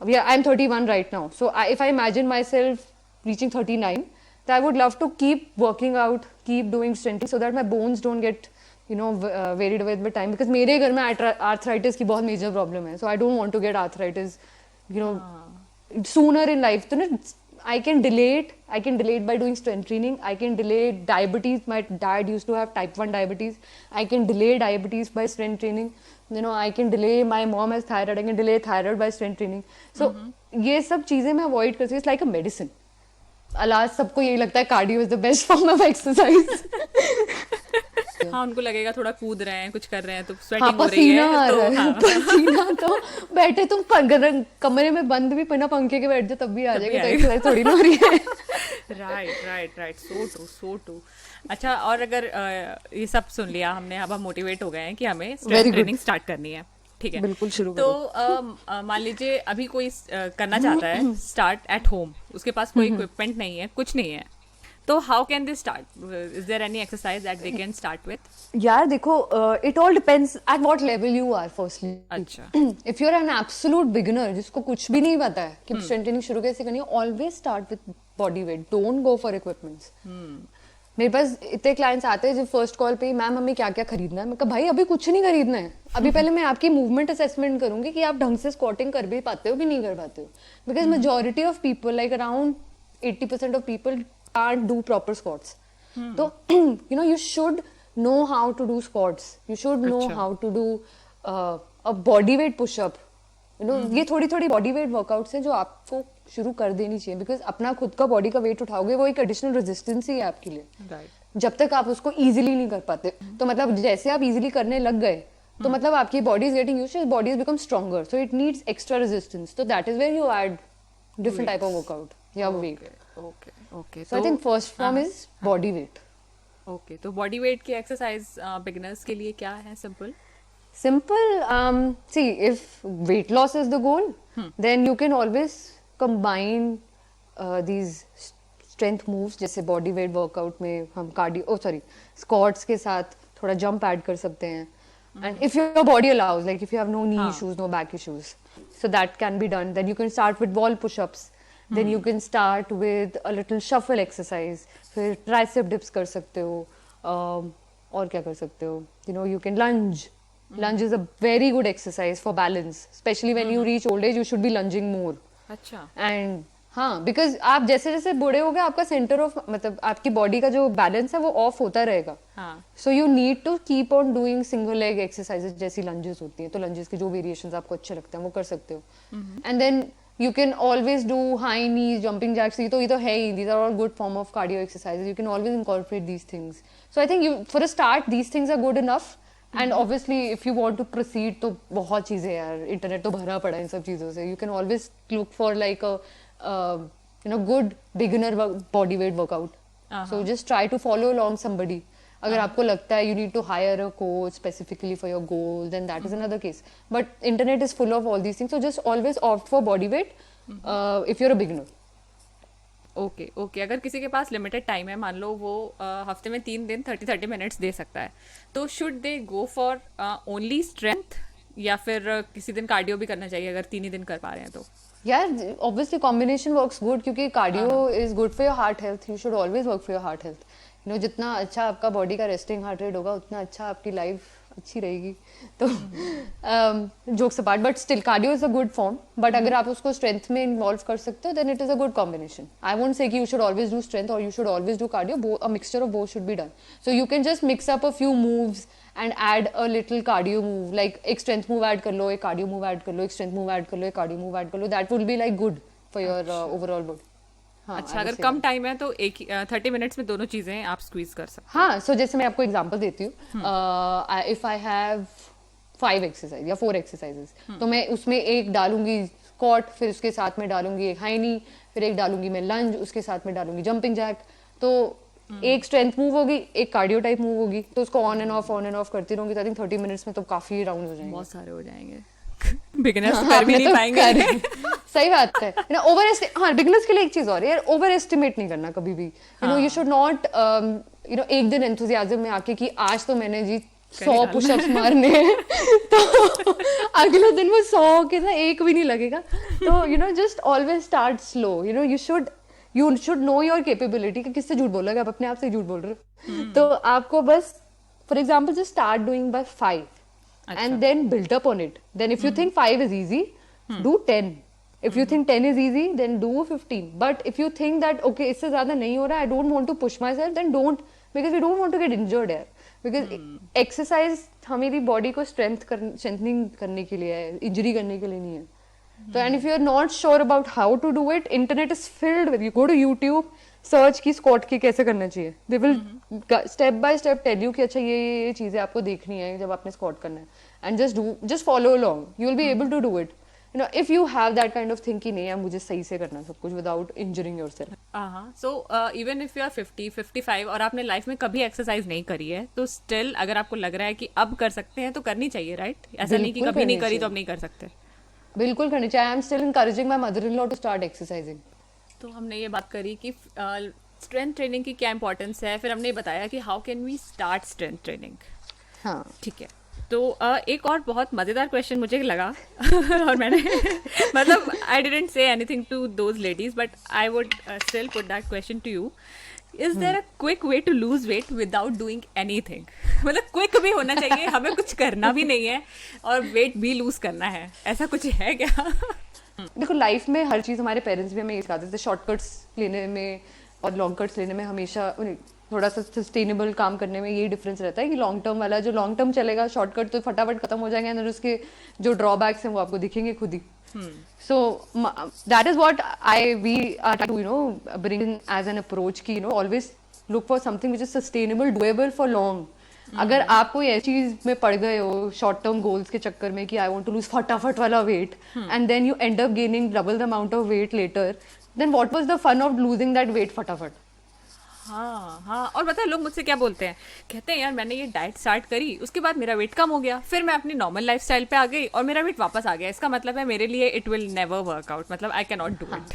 I am 31 right now, so if I imagine myself reaching 39, then I would love to keep working out, keep doing strengthening so that my bones don't get wearied away with time, because मेरे घर में arthritis की बहुत major problem है, so I don't want to get arthritis sooner in life. तो I can delay it by doing strength training. I can delay diabetes. My dad used to have type 1 diabetes. I can delay diabetes by strength training. I can delay, my mom has thyroid, I can delay thyroid by strength training. So ये सब चीजें मैं avoid करती हूँ. It's like a medicine. अलाज सबको यही लगता है cardio is the best form of exercise. हाँ, उनको लगेगा थोड़ा कूद रहे हैं, कुछ कर रहे हैं तो हाँ, स्वेटिंग हो रही पसीना आ रहा है, है, पसीना तो बैठे तुम कमरे में बंद भी बिना पंखे के बैठ जाओ तब भी आ जाएगा, तो एक्सरसाइज थोड़ी ना हो रही है. Right, so true. अच्छा, और अगर ये सब सुन लिया हमने, अब हम मोटिवेट हो गए हैं कि हमें स्ट्रेंथ ट्रेनिंग स्टार्ट करनी है, ठीक है, बिल्कुल शुरू तो मान लीजिए अभी कोई करना चाहता है स्टार्ट एट होम, उसके पास कोई इक्विपमेंट नहीं है, कुछ नहीं है, तो how can they start? Is there any exercise that they can start with? यार देखो, it all depends at what level you are. Firstly, अच्छा, if you are an absolute beginner जिसको कुछ भी नहीं पता है कि स्ट्रेंथ ट्रेनिंग शुरू कैसे करनी है, always start with body weight, don't go for equipments. मेरे पास इतने क्लाइंट्स आते हैं जो फर्स्ट कॉल पे, मैम हमें क्या क्या खरीदना है. मैं कहा भाई अभी कुछ नहीं खरीदना है, अभी पहले मैं आपकी मूवमेंट असेसमेंट करूंगी कि आप ढंग से स्क्वाटिंग कर भी पाते हो कि नहीं कर पाते हो, because majority of people, like around 80% of people can't do proper squats. So you should know how to do squats, you should know how to do a body weight push up. ये थोड़ी थोड़ी body weight workouts हैं जो आपको शुरू कर देनी चाहिए, बिकॉज अपना खुद का बॉडी का वेट उठाओगे वो एक एडिशनल रेजिस्टेंस ही है आपके लिए. जब तक आप उसको इजीली नहीं कर पाते, तो मतलब जैसे आप इजीली करने लग गए तो मतलब आपकी body is getting used, body is become stronger, so it needs extra resistance. तो that is where you add different type of workout या weight. Okay, So I think first form is body weight. Okay, तो body weight की exercise beginners के लिए क्या है? Simple. See, if weight loss is the goal, then you can always combine these strength moves. जैसे body weight workout में हम squats के साथ थोड़ा jump add कर सकते हैं. And if your body allows, like if you have no knee issues, no back issues, so that can be done. Then you can start with wall push-ups. Then you can start with a little shuffle exercise. फिर tricep dips कर सकते हो. और क्या कर सकते हो? You can lunge. Lunge is a very good exercise for balance. Especially when you reach old age, you should be lunging more. अच्छा. And हाँ, because आप जैसे जैसे बूढ़े हो गए आपका सेंटर ऑफ मतलब आपकी बॉडी का जो बैलेंस है वो ऑफ होता रहेगा. So you need to keep on doing single leg exercises जैसी लंजेस होती हैं, तो लंजेस के जो वेरिएशंस आपको अच्छे लगते हैं वो कर सकते हो. And then you can always do high knees, jumping jacks. ये तो है ही, these are all good form of cardio exercises. You can always incorporate these things. So I think for a start these things are good enough. And obviously if you want to proceed तो बहुत चीजें यार, internet तो भरा पड़ा है इन सब चीजों से. You can always look for like a good beginner body weight workout. So just try to follow along somebody. अगर आपको लगता है you need to hire a coach specifically for your goal, then that is another case. But internet is full of all these things, so just always opt for body weight if you're a beginner. Okay, अगर किसी के पास limited time है, मान लो वो हफ्ते में 3 दिन 30 minutes दे सकता है, तो should they go for only strength या फिर किसी दिन कार्डियो भी करना चाहिए अगर 3 ही दिन कर पा रहे हैं तो? यार ऑब्वियसली कॉम्बिनेशन वर्क्स गुड, क्योंकि cardio is good for your heart health. You should always work for your heart health. जितना अच्छा आपका बॉडी का रेस्टिंग हार्ट रेट होगा उतना अच्छा आपकी लाइफ अच्छी रहेगी. तो jokes apart, but still cardio is a good form. But अगर आप उसको स्ट्रेंथ में इन्वॉल्व कर सकते हो then it is a good combination. I won't say कि you should always do strength और you should always do cardio. A mixture of both should be done. So you can just mix up a few moves and add a little cardio move. Like एक strength move add कर लो, एक cardio move add कर लो, एक strength move add कर लो, एक cardio move add कर लो. That will be like good for your overall body. अच्छा, अगर कम टाइम है तो 30 मिनट्स में दोनों चीजें आप स्क्वीज कर सकते हाँ. सो जैसे मैं आपको एग्जांपल देती हूँ. इफ आई हैव 5 एक्सरसाइज या 4 एक्सरसाइजेस, तो मैं उसमें एक डालूंगी स्क्वाट, फिर उसके साथ में डालूंगी एक हाई नी, फिर एक डालूंगी मैं लंज, उसके साथ में डालूंगी जंपिंग जैक. तो एक स्ट्रेंथ मूव होगी, एक कार्डियो टाइप मूव होगी. तो उसको ऑन एंड ऑफ करती रहूंगी. आई थिंक 30 मिनट्स में तो काफी राउंड हो जाएंगे. बहुत सारे हो जाएंगे. बिगिनर्स तो कर भी नहीं पाएंगे. सही बात है ना. हाँ, बिगिनर्स के लिए एक चीज और है यार, ओवर एस्टिमेट नहीं करना कभी भी. यू शुड नॉट एक दिन एंथुसियाज्म में आके कि आज तो मैंने जी 100 पुशअप्स मारने हैं तो अगले दिन वो 100 के ना एक भी नहीं लगेगा. तो just always start slow. You should know your capability. किससे झूठ बोल रहे हो आप? अपने आप से झूठ बोल रहे हो. तो आपको बस for example just start doing by 5 and then build up on it. Then if you think 5 is easy, do 10. If you think 10 is easy, then do 15. But if you think that okay, इससे ज़्यादा नहीं हो रहा, I don't want to push myself, then don't, because we don't want to get injured here. Because exercise हमारी body को strengthening करने के लिए है, इंजरी करने के लिए नहीं है. So and if you are not sure about how to do it, internet is filled with. You go to YouTube, search की स्क्वाट की कैसे करना चाहिए. They will step by step tell you कि अच्छा ये चीजें आपको देखनी है जब आपने स्क्वाट करना है. And just follow along. You will be able to do it. If you have that kind of thing कि नहीं यार मुझे सही से करना सब कुछ without injuring yourself. So even if you are 50, 55 और आपने लाइफ में कभी एक्सरसाइज नहीं करी है, तो स्टिल अगर आपको लग रहा है कि अब कर सकते हैं तो करनी चाहिए, राइट? ऐसा नहीं कि कभी नहीं करी तो अब नहीं कर सकते. बिल्कुल करनी चाहिए. I am still encouraging my mother in law to start exercising. तो हमने ये बात करी कि स्ट्रेंथ ट्रेनिंग की क्या इंपॉर्टेंस है, फिर हमने बताया कि how can we start strength training. हाँ, ठीक है. तो एक और बहुत मज़ेदार क्वेश्चन मुझे लगा और मैंने मतलब I didn't say anything to those ladies, but I would still put that question to you. Is there a quick way to lose weight without doing anything? मतलब क्विक भी होना चाहिए, हमें कुछ करना भी नहीं है और वेट भी लूज करना है, ऐसा कुछ है क्या? देखो लाइफ में हर चीज, हमारे पेरेंट्स भी हमें ये सिखाते थे, शॉर्टकट्स लेने में और लॉन्ग कट्स लेने में हमेशा थोड़ा सा सस्टेनेबल काम करने में यही डिफरेंस रहता है कि लॉन्ग टर्म वाला जो लॉन्ग टर्म चलेगा, शॉर्टकट तो फटाफट खत्म हो जाएंगे और उसके जो ड्रॉबैक्स हैं वो आपको दिखेंगे खुद ही. So that is what we are to bring in as an approach की always look for something which is sustainable, doable for long. अगर आप कोई ऐसी चीज में पड़ गए हो शॉर्ट टर्म गोल्स के चक्कर में कि आई वांट टू लूज फटाफट वाला weight and then you end up gaining double the amount of weight later, then what was the fun of losing that weight फटाफट. हाँ. और पता है लोग मुझसे क्या बोलते हैं, कहते हैं यार मैंने ये डाइट स्टार्ट करी, उसके बाद मेरा वेट कम हो गया, फिर मैं अपनी नॉर्मल लाइफस्टाइल पे आ गई और मेरा वेट वापस आ गया, इसका मतलब है मेरे लिए it will never work out, मतलब I can not do it.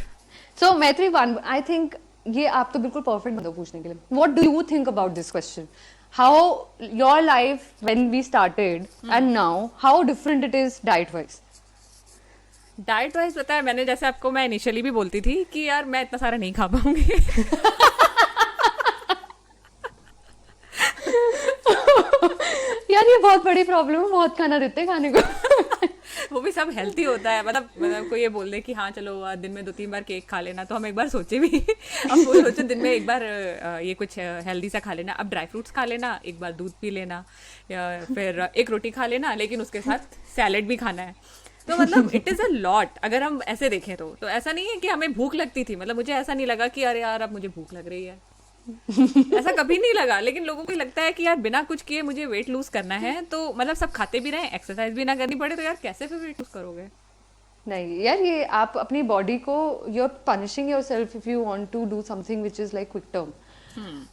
So Maitri, I think ये आप तो बिल्कुल परफेक्ट बंदो पूछने के लिए. What do you think about this question? How your life when we started and now, how different it is diet wise? Diet wise पता है, मैंने जैसे आपको मैं इनिशियली भी बोलती थी कि यार मैं इतना सारा नहीं खा पाऊंगी. यार ये बहुत बड़ी प्रॉब्लम है, बहुत खाना देते हैं खाने को. वो भी सब हेल्थी होता है, मतलब कोई ये बोल दे कि हाँ चलो दिन में 2-3 बार केक खा लेना, तो हम एक बार सोचे भी अब वो सोचे दिन में एक बार ये कुछ हेल्दी सा खा लेना, अब ड्राई फ्रूट्स खा लेना, एक बार दूध पी लेना, या फिर एक रोटी खा लेना लेकिन उसके साथ सैलेड भी खाना है. तो मतलब इट इज़ अ लॉट. अगर हम ऐसे देखें तो ऐसा नहीं है कि हमें भूख लगती थी, मतलब मुझे ऐसा नहीं लगा कि अरे यार अब मुझे भूख लग रही है, ऐसा कभी नहीं लगा. लेकिन लोगों को लगता है कि यार बिना कुछ किए मुझे वेट लूज करना है, तो मतलब सब खाते भी रहे, एक्सरसाइज भी ना करनी पड़े, तो यार कैसे फिर वेट लूज करोगे? नहीं यार, ये आप अपनी बॉडी को you are punishing yourself if you want to do something which is like quick term.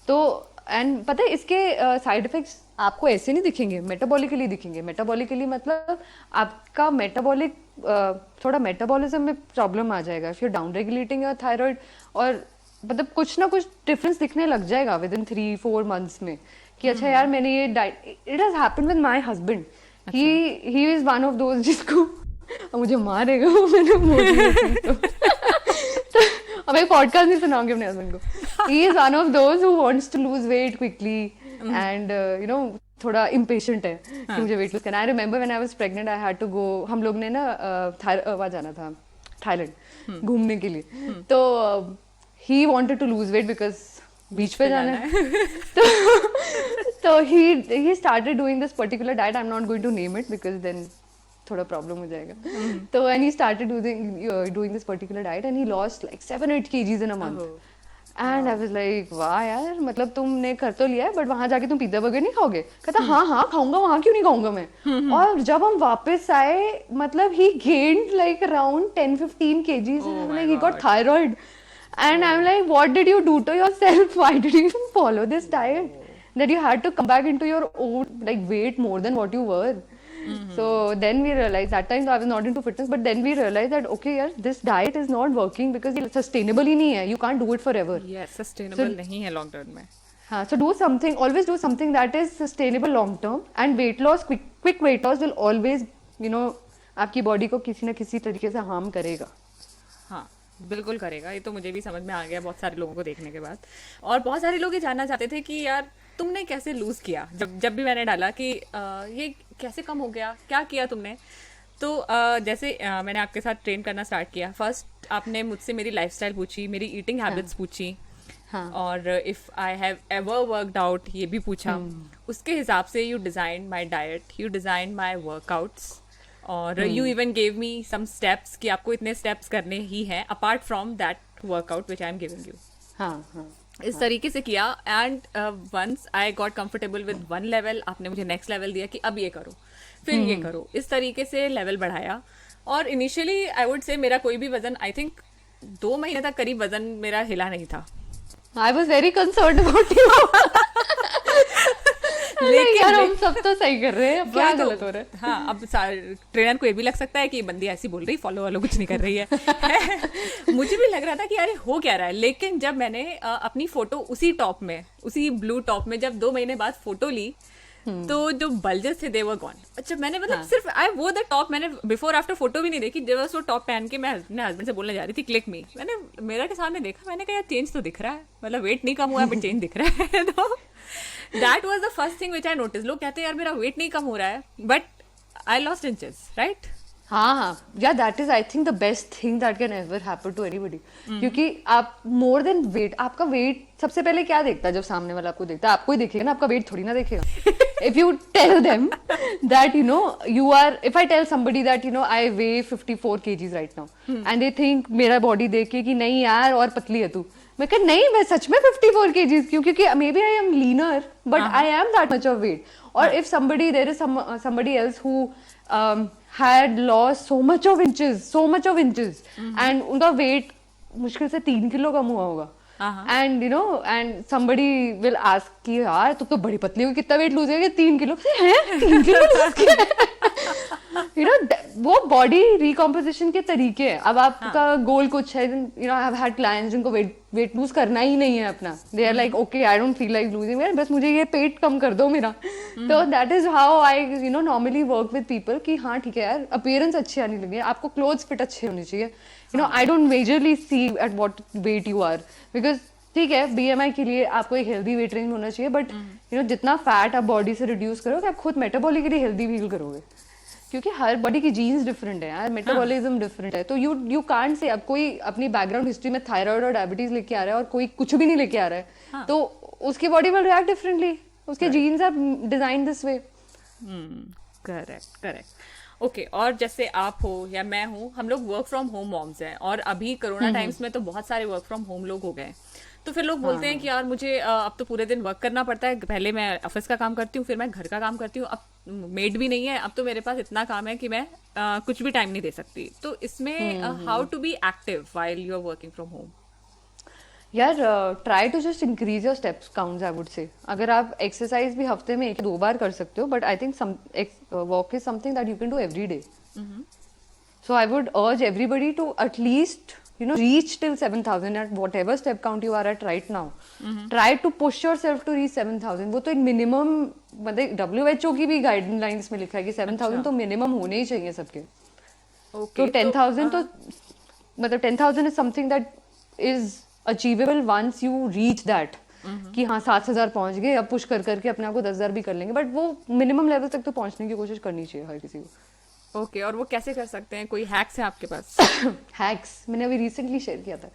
तो एंड पता है इसके साइड इफेक्ट्स आपको ऐसे नहीं दिखेंगे, मेटाबॉलिकली दिखेंगे. मेटाबॉलिकली मतलब आपका मेटाबॉलिक थोड़ा मेटाबॉलिज्म में प्रॉब्लम आ जाएगा if you down regulating your thyroid, और मतलब कुछ ना कुछ डिफरेंस दिखने लग जाएगा विद इन 3-4 months में कि अच्छा यार मैंने ये diet. It has happened with my husband. He is one of those जिसको मुझे मारेगा वो मैंने मोटी तो अब मैं पॉडकास्ट नहीं सुनाऊंगी अपने हस्बैंड को. He is one of those who wants to lose weight quickly and you know थोड़ा इम्पेशेंट है कि मुझे वेट लूज करना. I remember when I was pregnant I had to go. हम लोग ने ना वहाँ जाना था थाईलैंड घूमने के लिए. तो he wanted to lose weight because beach पे जाना है. तो he started doing this particular diet. I'm not going to name it because then थोड़ा प्रॉब्लम हो जाएगा. तो when he started doing this particular diet and he lost like 7-8 kgs in a month. And I was like वाह यार, मतलब तुमने कर तो लिया है बट वहां जाके तुम पिज्जा बर्गर नहीं खाओगे. कहता हाँ खाऊंगा, वहां क्यों नहीं खाऊंगा मैं. और जब हम वापस आए मतलब he gained like around 10-15 kgs and I'm like he got thyroid. And I'm like, what did you do to yourself? Why did you even follow this diet? That you had to come back into your own like weight more than what you were. So then we realized, that time I was not into fitness, but then we realized that okay यार, this diet is not working because ये sustainable ही नहीं है. You can't do it forever. Yes, sustainable नहीं है long term में. हाँ, so do something, always do something that is sustainable long term. And weight loss, quick weight loss will always, you know, आपकी body को किसी न किसी तरीके से harm करेगा. हाँ बिल्कुल करेगा. ये तो मुझे भी समझ में आ गया बहुत सारे लोगों को देखने के बाद. और बहुत सारे लोग ये जानना चाहते थे कि यार तुमने कैसे लूज किया. जब भी मैंने डाला कि ये कैसे कम हो गया, क्या किया तुमने. तो जैसे मैंने आपके साथ ट्रेन करना स्टार्ट किया. फर्स्ट आपने मुझसे मेरी लाइफस्टाइल पूछी, मेरी ईटिंग हैबिट्स पूछी. हाँ. और if I have ever worked out ये भी पूछा. उसके हिसाब से you design my diet, you design my workouts. और you even gave me some steps कि आपको इतने स्टेप्स करने ही हैं apart from that workout which I am giving you. हाँ. इस तरीके से किया. And once I got comfortable with one level, आपने मुझे नेक्स्ट लेवल दिया कि अब ये करो, फिर ये करो. इस तरीके से लेवल बढ़ाया. और इनिशियली आई वुड से मेरा कोई भी वजन आई थिंक 2 महीने तक करीब वजन मेरा हिला नहीं था. I was very concerned about you. लेकिन यार हम सब तो सही कर रहे हैं, अब क्या गलत हो रहा है. हाँ, अब ट्रेनर को ये भी लग सकता है कि बंदी ऐसी बोल रही, फॉलो वालो कुछ नहीं कर रही है. मुझे भी लग रहा था कि यार ये हो क्या रहा है. लेकिन जब मैंने अपनी फोटो उसी टॉप में, उसी ब्लू टॉप में जब 2 महीने बाद फोटो ली तो जो बल्जेस थे दे वर गॉन. अच्छा मैंने मतलब सिर्फ आई वो द टॉप, मैंने बिफोर आफ्टर फोटो भी नहीं देखी. जब वो टॉप पहन के मैं अपने हस्बैंड से बोलने जा रही थी क्लिक मी, मैंने मेरा के सामने देखा, मैंने कहा यार चेंज तो दिख रहा है, मतलब वेट नहीं कम हुआ है बट चेंज दिख रहा है. तो that was the first thing which I notice. लोग कहते हैं यार मेरा वेट नहीं कम हो रहा है but I lost inches, right. हाँ yeah that is I think the best thing that can ever happen to anybody. क्योंकि आप मोर देन वेट, आपका वेट सबसे पहले क्या देखता है जब सामने वाला आपको देखता है, आपको ही देखेगा ना, आपका वेट थोड़ी ना देखेगा. If you tell them that you know you are, if I tell somebody that you know I weigh 54 kgs right now and they think मेरा बॉडी देख के कि नहीं यार और पतली है तू, मैं कह नहीं मैं सच में 54 kgs क्यों, क्योंकि maybe I am leaner but I am that much of weight. और if somebody there is somebody else who had lost so much of inches and उनका वेट मुश्किल से 3 किलो कम हुआ होगा. And you know, and somebody will ask कि यार तू तो बड़ी पतली हो, कितना वेट लूज है, 3 किलो है, 3 किलो लूज किया. You know, वो बॉडी रिकॉम्पोजिशन के तरीके हैं. अब आपका गोल कुछ है, you know, I have had clients जिनको वेट लूज करना ही नहीं है अपना. They are like, okay, I don't feel like losing weight, बस मुझे ये पेट कम कर दो मेरा. तो that is how I, you know, normally work with people कि हाँ ठीक है यार, appearance अच्छी आनी लगे, आपको clothes fit अच्छे होने चाहिए. You know, I don't majorly see at what weight you are because ठीक है BMI के लिए आपको एक हेल्दी वेट रेंज होना चाहिए, बट यू नो जितना फैट आप बॉडी से रिड्यूस करोगे आप खुद मेटाबॉलिकली हेल्दी फील करोगे, क्योंकि हर बॉडी की जीन्स डिफरेंट है यार, मेटाबॉलिज्म डिफरेंट है. तो यू कांट से, अब कोई अपनी बैकग्राउंड हिस्ट्री में थायराइड और डायबिटीज लेके आ रहा है और कोई कुछ भी नहीं लेके आ रहा है, तो उसकी बॉडी विल रिएक्ट डिफरेंटली. उसके genes are design this way. Correct. Okay और जैसे आप हो या मैं हूँ, हम लोग वर्क फ्रॉम होम मॉम्स हैं और अभी कोरोना टाइम्स में तो बहुत सारे वर्क फ्रॉम होम लोग हो गए. तो फिर लोग बोलते हैं कि यार मुझे अब तो पूरे दिन वर्क करना पड़ता है. पहले मैं ऑफिस का काम करती हूँ, फिर मैं घर का काम करती हूँ, अब मेड भी नहीं है, अब तो मेरे पास इतना काम है कि मैं कुछ भी टाइम नहीं दे सकती. तो इसमें how to be active while you are working from home. यार try to just increase your steps counts I would say. अगर आप एक्सरसाइज भी हफ्ते में 1-2 बार कर सकते हो, but I think walk is something that you can do every day. So I would urge everybody to at least you know reach till 7,000 at whatever step count you are at right now. Try to push yourself to reach 7,000. वो तो एक minimum, मतलब WHO की भी guidelines में लिखा है कि 7,000 तो मिनिमम होने ही चाहिए सबके. तो 10,000 तो मतलब 10,000 is something that is achievable once you reach that, कि हाँ 7,000 पहुंच गए, अब पुश कर करके अपने आप को 10,000 भी कर लेंगे, बट वो मिनिमम लेवल तक तो पहुंचने की कोशिश करनी चाहिए हर किसी को। ओके, और वो कैसे कर सकते हैं? कोई हैक्स है आपके पास? हैक्स मैंने अभी रिसेंटली शेयर किया था।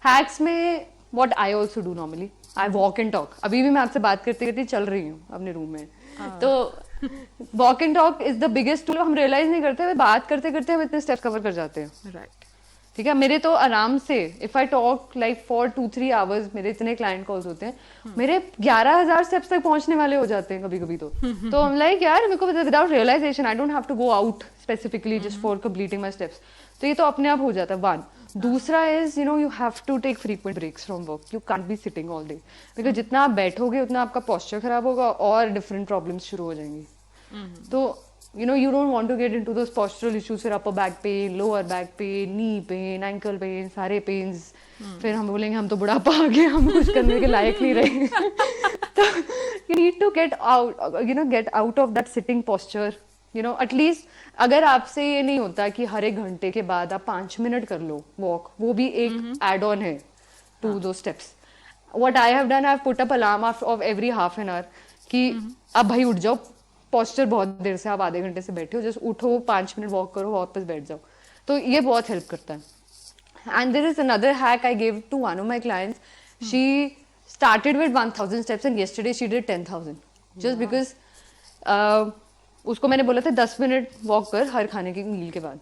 हैक्स में what I also do normally, I walk and talk. अभी भी मैं आपसे बात करते करते चल रही हूँ अपने रूम में, तो walk and talk is the biggest tool. हम रियलाइज नहीं करते, बात करते करते हम इतने स्टेप्स कवर कर जाते हैं। राइट। ठीक है, मेरे तो आराम से if I talk like for 2-3 hours, मेरे इतने क्लाइंट कॉल्स होते हैं, मेरे 11,000 स्टेप्स तक पहुंचने वाले हो जाते हैं कभी कभी। तो हम लाइक यार मेरे को without realization I don't have to go out specifically just for completing my steps, तो ये तो अपने आप हो जाता है। वन, दूसरा is you have to take frequent breaks from work. You can't be sitting all day, because जितना आप बैठोगे उतना आपका पोस्चर खराब होगा और डिफरेंट प्रॉब्लम्स शुरू हो जाएंगी। तो you don't want to get into those postural issues, फिर upper back pain, lower back pain, knee pain, ankle pain, सारे pains, फिर हम बोलेंगे हम तो बुढ़ापा आ गया, हम कुछ करने के लायक नहीं रहे। तो you need to get out of that sitting posture, at least अगर आपसे ये नहीं होता कि हर 1 घंटे के बाद आप 5 मिनट कर लो वॉक, वो भी एक एड ऑन है to those steps. What I have done, I have put up alarm of every half an hour कि अब भाई उठ जाओ, पोस्चर बहुत देर से आप आधे घंटे से बैठे हो, जस्ट उठो, 5 मिनट वॉक करो, वापस बैठ जाओ। तो ये बहुत हेल्प करता है। And there is another hack I give to one of my clients. She started with 1,000 steps and yesterday she did 10,000 just because उसको मैंने बोला था 10 मिनट वॉक कर हर खाने के मील के बाद,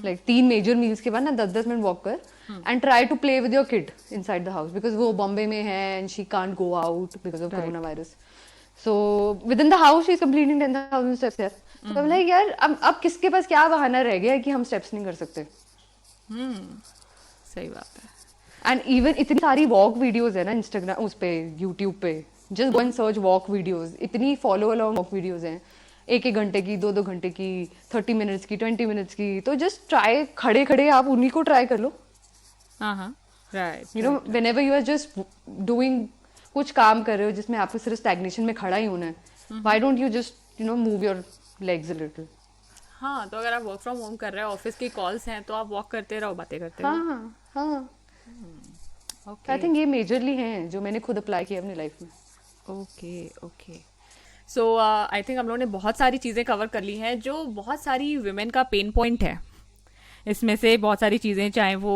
लाइक 3 मेजर मील्स के बाद ना 10-10 मिनट वॉक कर and try to play with your kid inside the house, because वो बॉम्बे में है and she can't go out because of corona virus. So within the house she is completing 10,000 steps यार। तो I'm like यार अब किसके पास क्या बहाना रह गया है कि हम स्टेप्स नहीं कर सकते। सही बात है। एंड इवन इतनी सारी वॉक वीडियोस है ना इंस्टाग्राम, उस पे यूट्यूब पे, just go and search walk videos, इतनी फॉलो अलोंग वॉक वीडियोस हैं, 1-1 घंटे की, 2-2 घंटे की, 30 मिनट्स की, 20 मिनट्स की। तो जस्ट ट्राई, खड़े खड़े आप उन्हीं को ट्राई कर लो। Right. Whenever you are just doing, कुछ काम कर रहे हो जिसमें आपको सिर्फ स्टैग्नेशन में खड़ा ही होना है, why don't you just move your legs a little. हाँ, तो अगर आप वर्क फ्रॉम होम कर रहे हो, ऑफिस की कॉल्स हैं, तो आप वॉक करते रहो, बातें करते रहो। हाँ आई थिंक ये मेजरली हैं जो मैंने खुद अप्लाई किया अपनी लाइफ में। ओके सो आई थिंक हम लोगों ने बहुत सारी चीज़ें कवर कर ली हैं जो बहुत सारी वुमेन का पेन पॉइंट है। इसमें से बहुत सारी चीज़ें, चाहे वो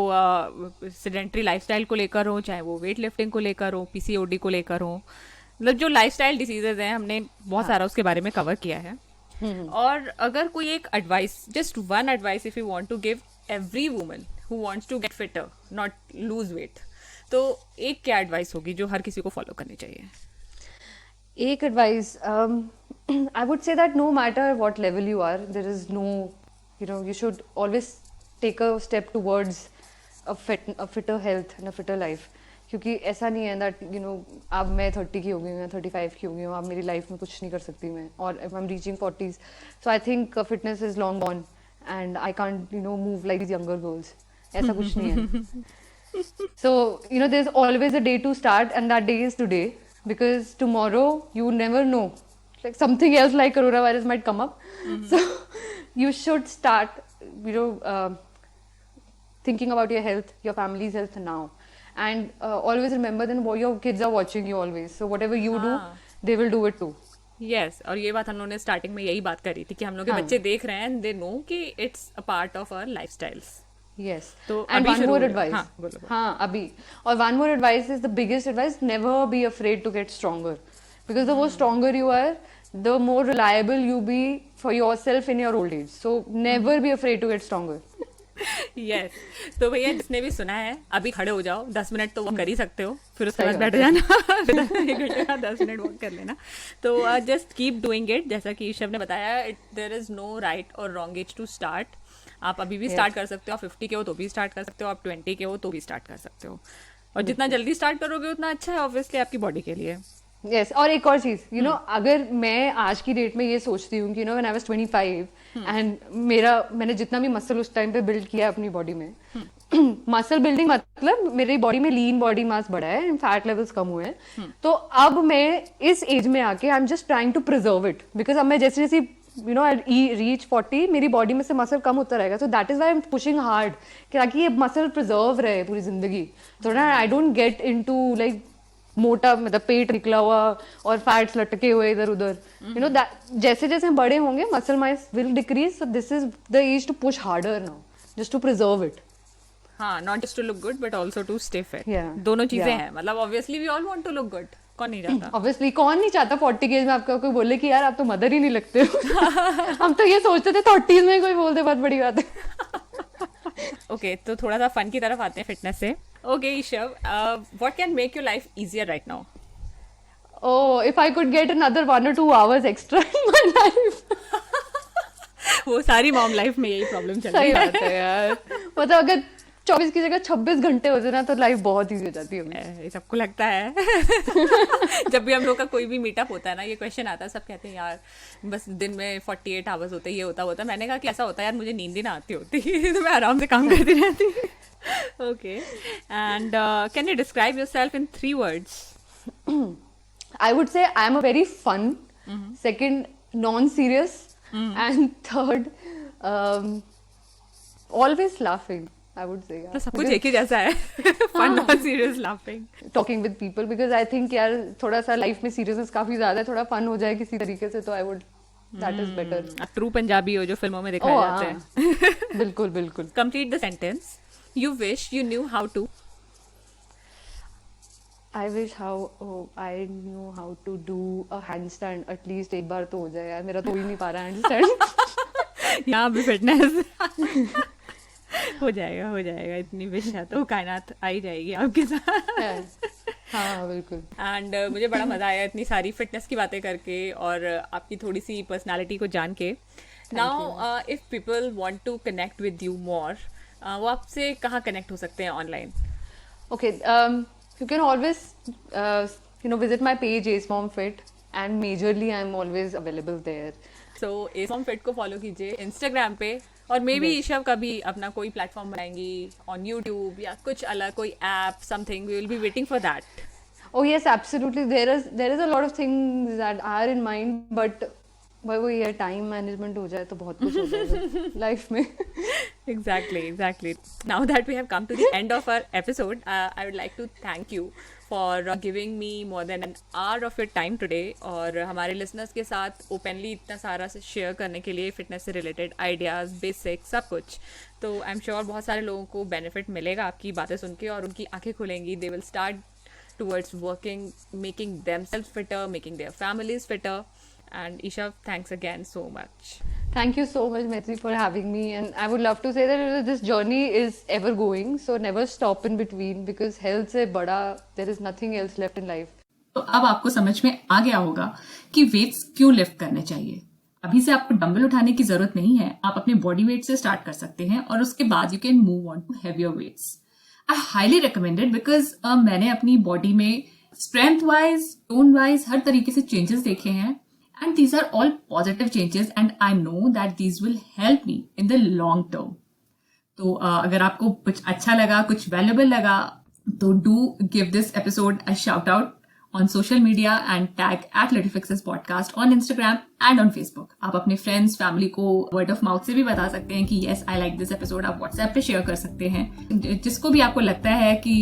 सेडेंट्री लाइफस्टाइल को लेकर हो, चाहे वो वेट लिफ्टिंग को लेकर हो, पीसीओडी को लेकर हो, मतलब जो लाइफस्टाइल डिसीजेज हैं, हमने बहुत सारा उसके बारे में कवर किया है। और अगर कोई एक advice, just one advice if you want to give every woman who wants to get fitter, not lose weight, तो एक क्या एडवाइस होगी जो हर किसी को फॉलो करनी चाहिए? एक advice, I would say that no matter what level you are, there is no, you should always take a step towards a fitter health and a fitter life. क्योंकि ऐसा नहीं है that अब मैं 30 की हो गई हूँ या 35 की हो गई हूँ, अब मेरी लाइफ में कुछ नहीं कर सकती मैं, और if I'm reaching 40s, so I think fitness is long gone and I can't move like these younger girls. ऐसा कुछ नहीं है। So there's always a day to start and that day is today, because tomorrow you never know, like something else like coronavirus might come up. So you should start thinking about your health, your family's health now, and always remember that your kids are watching you always, so whatever you do they will do it too. Yes, और ये बात हम लोगों ने starting में यही बात करी थी कि हम लोग के बच्चे देख रहे हैं and they know कि it's a part of our lifestyles. Yes, तो and one more advice. हाँ, बोलो। हाँ, अभी, और one more advice is the biggest advice: never be afraid to get stronger, because the more stronger you are, the more reliable you be for yourself in your old age. So never be afraid to get stronger. Yes. तो भैया जिसने भी सुना है, अभी खड़े हो जाओ, 10 मिनट तो वॉक कर ही सकते हो, फिर उसके बाद बैठ जाना, 1 घंटे का 10 मिनट वॉक कर लेना। तो जस्ट कीप डूइंग इट। जैसा कि ईशव ने बताया, देयर इज नो राइट और रॉन्ग एज टू स्टार्ट। आप अभी भी स्टार्ट कर सकते हो, आप 50 के हो तो भी स्टार्ट कर सकते हो, आप 20 के हो तो भी स्टार्ट कर सकते हो, और जितना जल्दी स्टार्ट करोगे उतना अच्छा है ऑब्वियसली आपकी बॉडी के लिए। Yes, और एक और चीज, अगर मैं आज की डेट में ये सोचती हूँ कि when I was 25 and मैंने जितना भी मसल उस टाइम पे बिल्ड किया अपनी बॉडी में, मसल बिल्डिंग मतलब मेरी बॉडी में लीन बॉडी मास बढ़ा है, फैट लेवल्स कम हुए हैं, तो अब मैं इस एज में आके I am just trying to preserve it, because अब मैं जैसे जैसे you know, I'll reach 40, मेरी बॉडी में से मसल कम होता रहेगा. So that is why I'm pushing hard कि ताकि ये मसल प्रिजर्व रहे पूरी जिंदगी. तो ना I don't get into like मोटा, मतलब पेट निकला हुआ और फैट्स लटके हुए इधर उधर. You know that जैसे जैसे हम बड़े होंगे muscle mass will decrease. So this is the age to push harder now, just to preserve it. हाँ, not just to look good but also to stay fit. Yeah. दोनों चीजें Yeah. हैं. मतलब obviously we all want to look good. कौन नहीं चाहता? Obviously कौन नहीं चाहता 40 के एज में आपका कोई बोले कि यार आप तो मदर ही नहीं लगते हो. हम तो ये सोचते थे 30s में कोई बोल दे, बहुत बड़ी बात है. ओके, तो थोड़ा सा फन की तरफ आते हैं फिटनेस से. Okay Ishav, what can make your life easier right now? Oh, if I could get another 1 or 2 hours extra in my life. वो सारी मॉम लाइफ में यही प्रॉब्लम चल सही रही बात है यार. मतलब अगर 24 की जगह 26 घंटे होते ना तो लाइफ बहुत ईजी हो जाती है. है. ये सबको लगता है. जब भी हम लोग का कोई भी मीटअप होता है ना, ये क्वेश्चन आता है, सब कहते हैं यार बस दिन में 48 आवर्स होते, ये होता. मैंने कहा कि ऐसा होता है यार, मुझे नींद ही ना आती होती. तो मैं आराम से काम करती रहती. Okay, and can you describe yourself in 3 words? I would say I am a very fun, second non-serious, and third always laughing. I would say. तो सब कुछ एक ही जैसा है. फन और serious laughing. Talking with people because I think यार थोड़ा सा लाइफ में सीरियसनेस काफी ज्यादा है, थोड़ा फन हो जाए किसी तरीके से तो I would, that is better. True Punjabi हो जो फिल्मों में दिखाए जाते हैं. बिल्कुल बिल्कुल. Complete the sentence. You wish you knew how to. I I knew how to do a handstand at least एक बार तो हो जाए यार, मेरा तो हो ही नहीं पा रहा handstand. यहाँ भी फिटनेस. हो जाएगा. इतनी विश है तो कायनात आ ही जाएगी आपके साथ. हाँ बिल्कुल. एंड मुझे बड़ा मजा आया इतनी सारी फिटनेस की बातें करके और आपकी थोड़ी सी पर्सनालिटी को जान के. Now if people want to connect with you more, वो आपसे कहाँ कनेक्ट हो सकते हैं online? Okay, you can always visit my page AceMomFit and majorly I'm always available there. So AceMomFit को फॉलो कीजिए इंस्टाग्राम पे, और मे बी ईशव का भी अपना कोई प्लेटफॉर्म बनाएंगी ऑन यूट्यूब या कुछ अलग कोई app something. We will be waiting for that. Oh yes, absolutely. There is a lot of things that are in mind, but वो ये टाइम मैनेजमेंट हो जाए तो बहुत कुछ हो जाएगा लाइफ में. Exactly. Now that we have come to the end of our episode, I would like to thank you for giving me more than an hour of your time today, और हमारे listeners के साथ openly इतना सारा से share करने के लिए फिटनेस से रिलेटेड आइडियाज़, बेसिक सब कुछ. तो आई एम श्योर बहुत सारे लोगों को बेनिफिट मिलेगा आपकी बातें सुन के, और उनकी आंखें खुलेंगी. They will start towards working, making themselves fitter, making their families fitter. And Isha, thanks again so much. Thank you so much, Maitri, for having me. And I would love to say that this journey is ever going, so never stop in between because health से बड़ा there is nothing else left in life. तो अब आपको समझ में आ गया होगा कि वेट्स क्यों लिफ्ट करने चाहिए. अभी से आपको डंबल उठाने की जरूरत नहीं है. आप अपने बॉडी वेट से स्टार्ट कर सकते हैं और उसके बाद you can move on to heavier weights. I highly recommended because मैंने अपनी बॉडी में स्ट्रेंथ वाइज, टोन वाइज हर तरीके से चेंजेस देखे हैं. And these are all positive changes and I know that these will help me in the long term. तो अगर आपको कुछ अच्छा लगा, कुछ valuable लगा, तो do give this episode a shout out on social media and tag @LittleFixesPodcast on Instagram and on Facebook. आप अपने friends, family को word of mouth से भी बता सकते हैं कि yes, I like this episode. आप WhatsApp पे share कर सकते हैं. जिसको भी आपको लगता है कि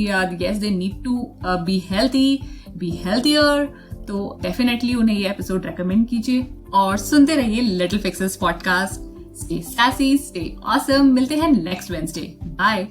yes, they need to be healthy, be healthier, तो डेफिनेटली उन्हें ये एपिसोड रेकमेंड कीजिए और सुनते रहिए little fixes podcast. Stay sassy, stay awesome. मिलते हैं नेक्स्ट वेडनेसडे. बाय.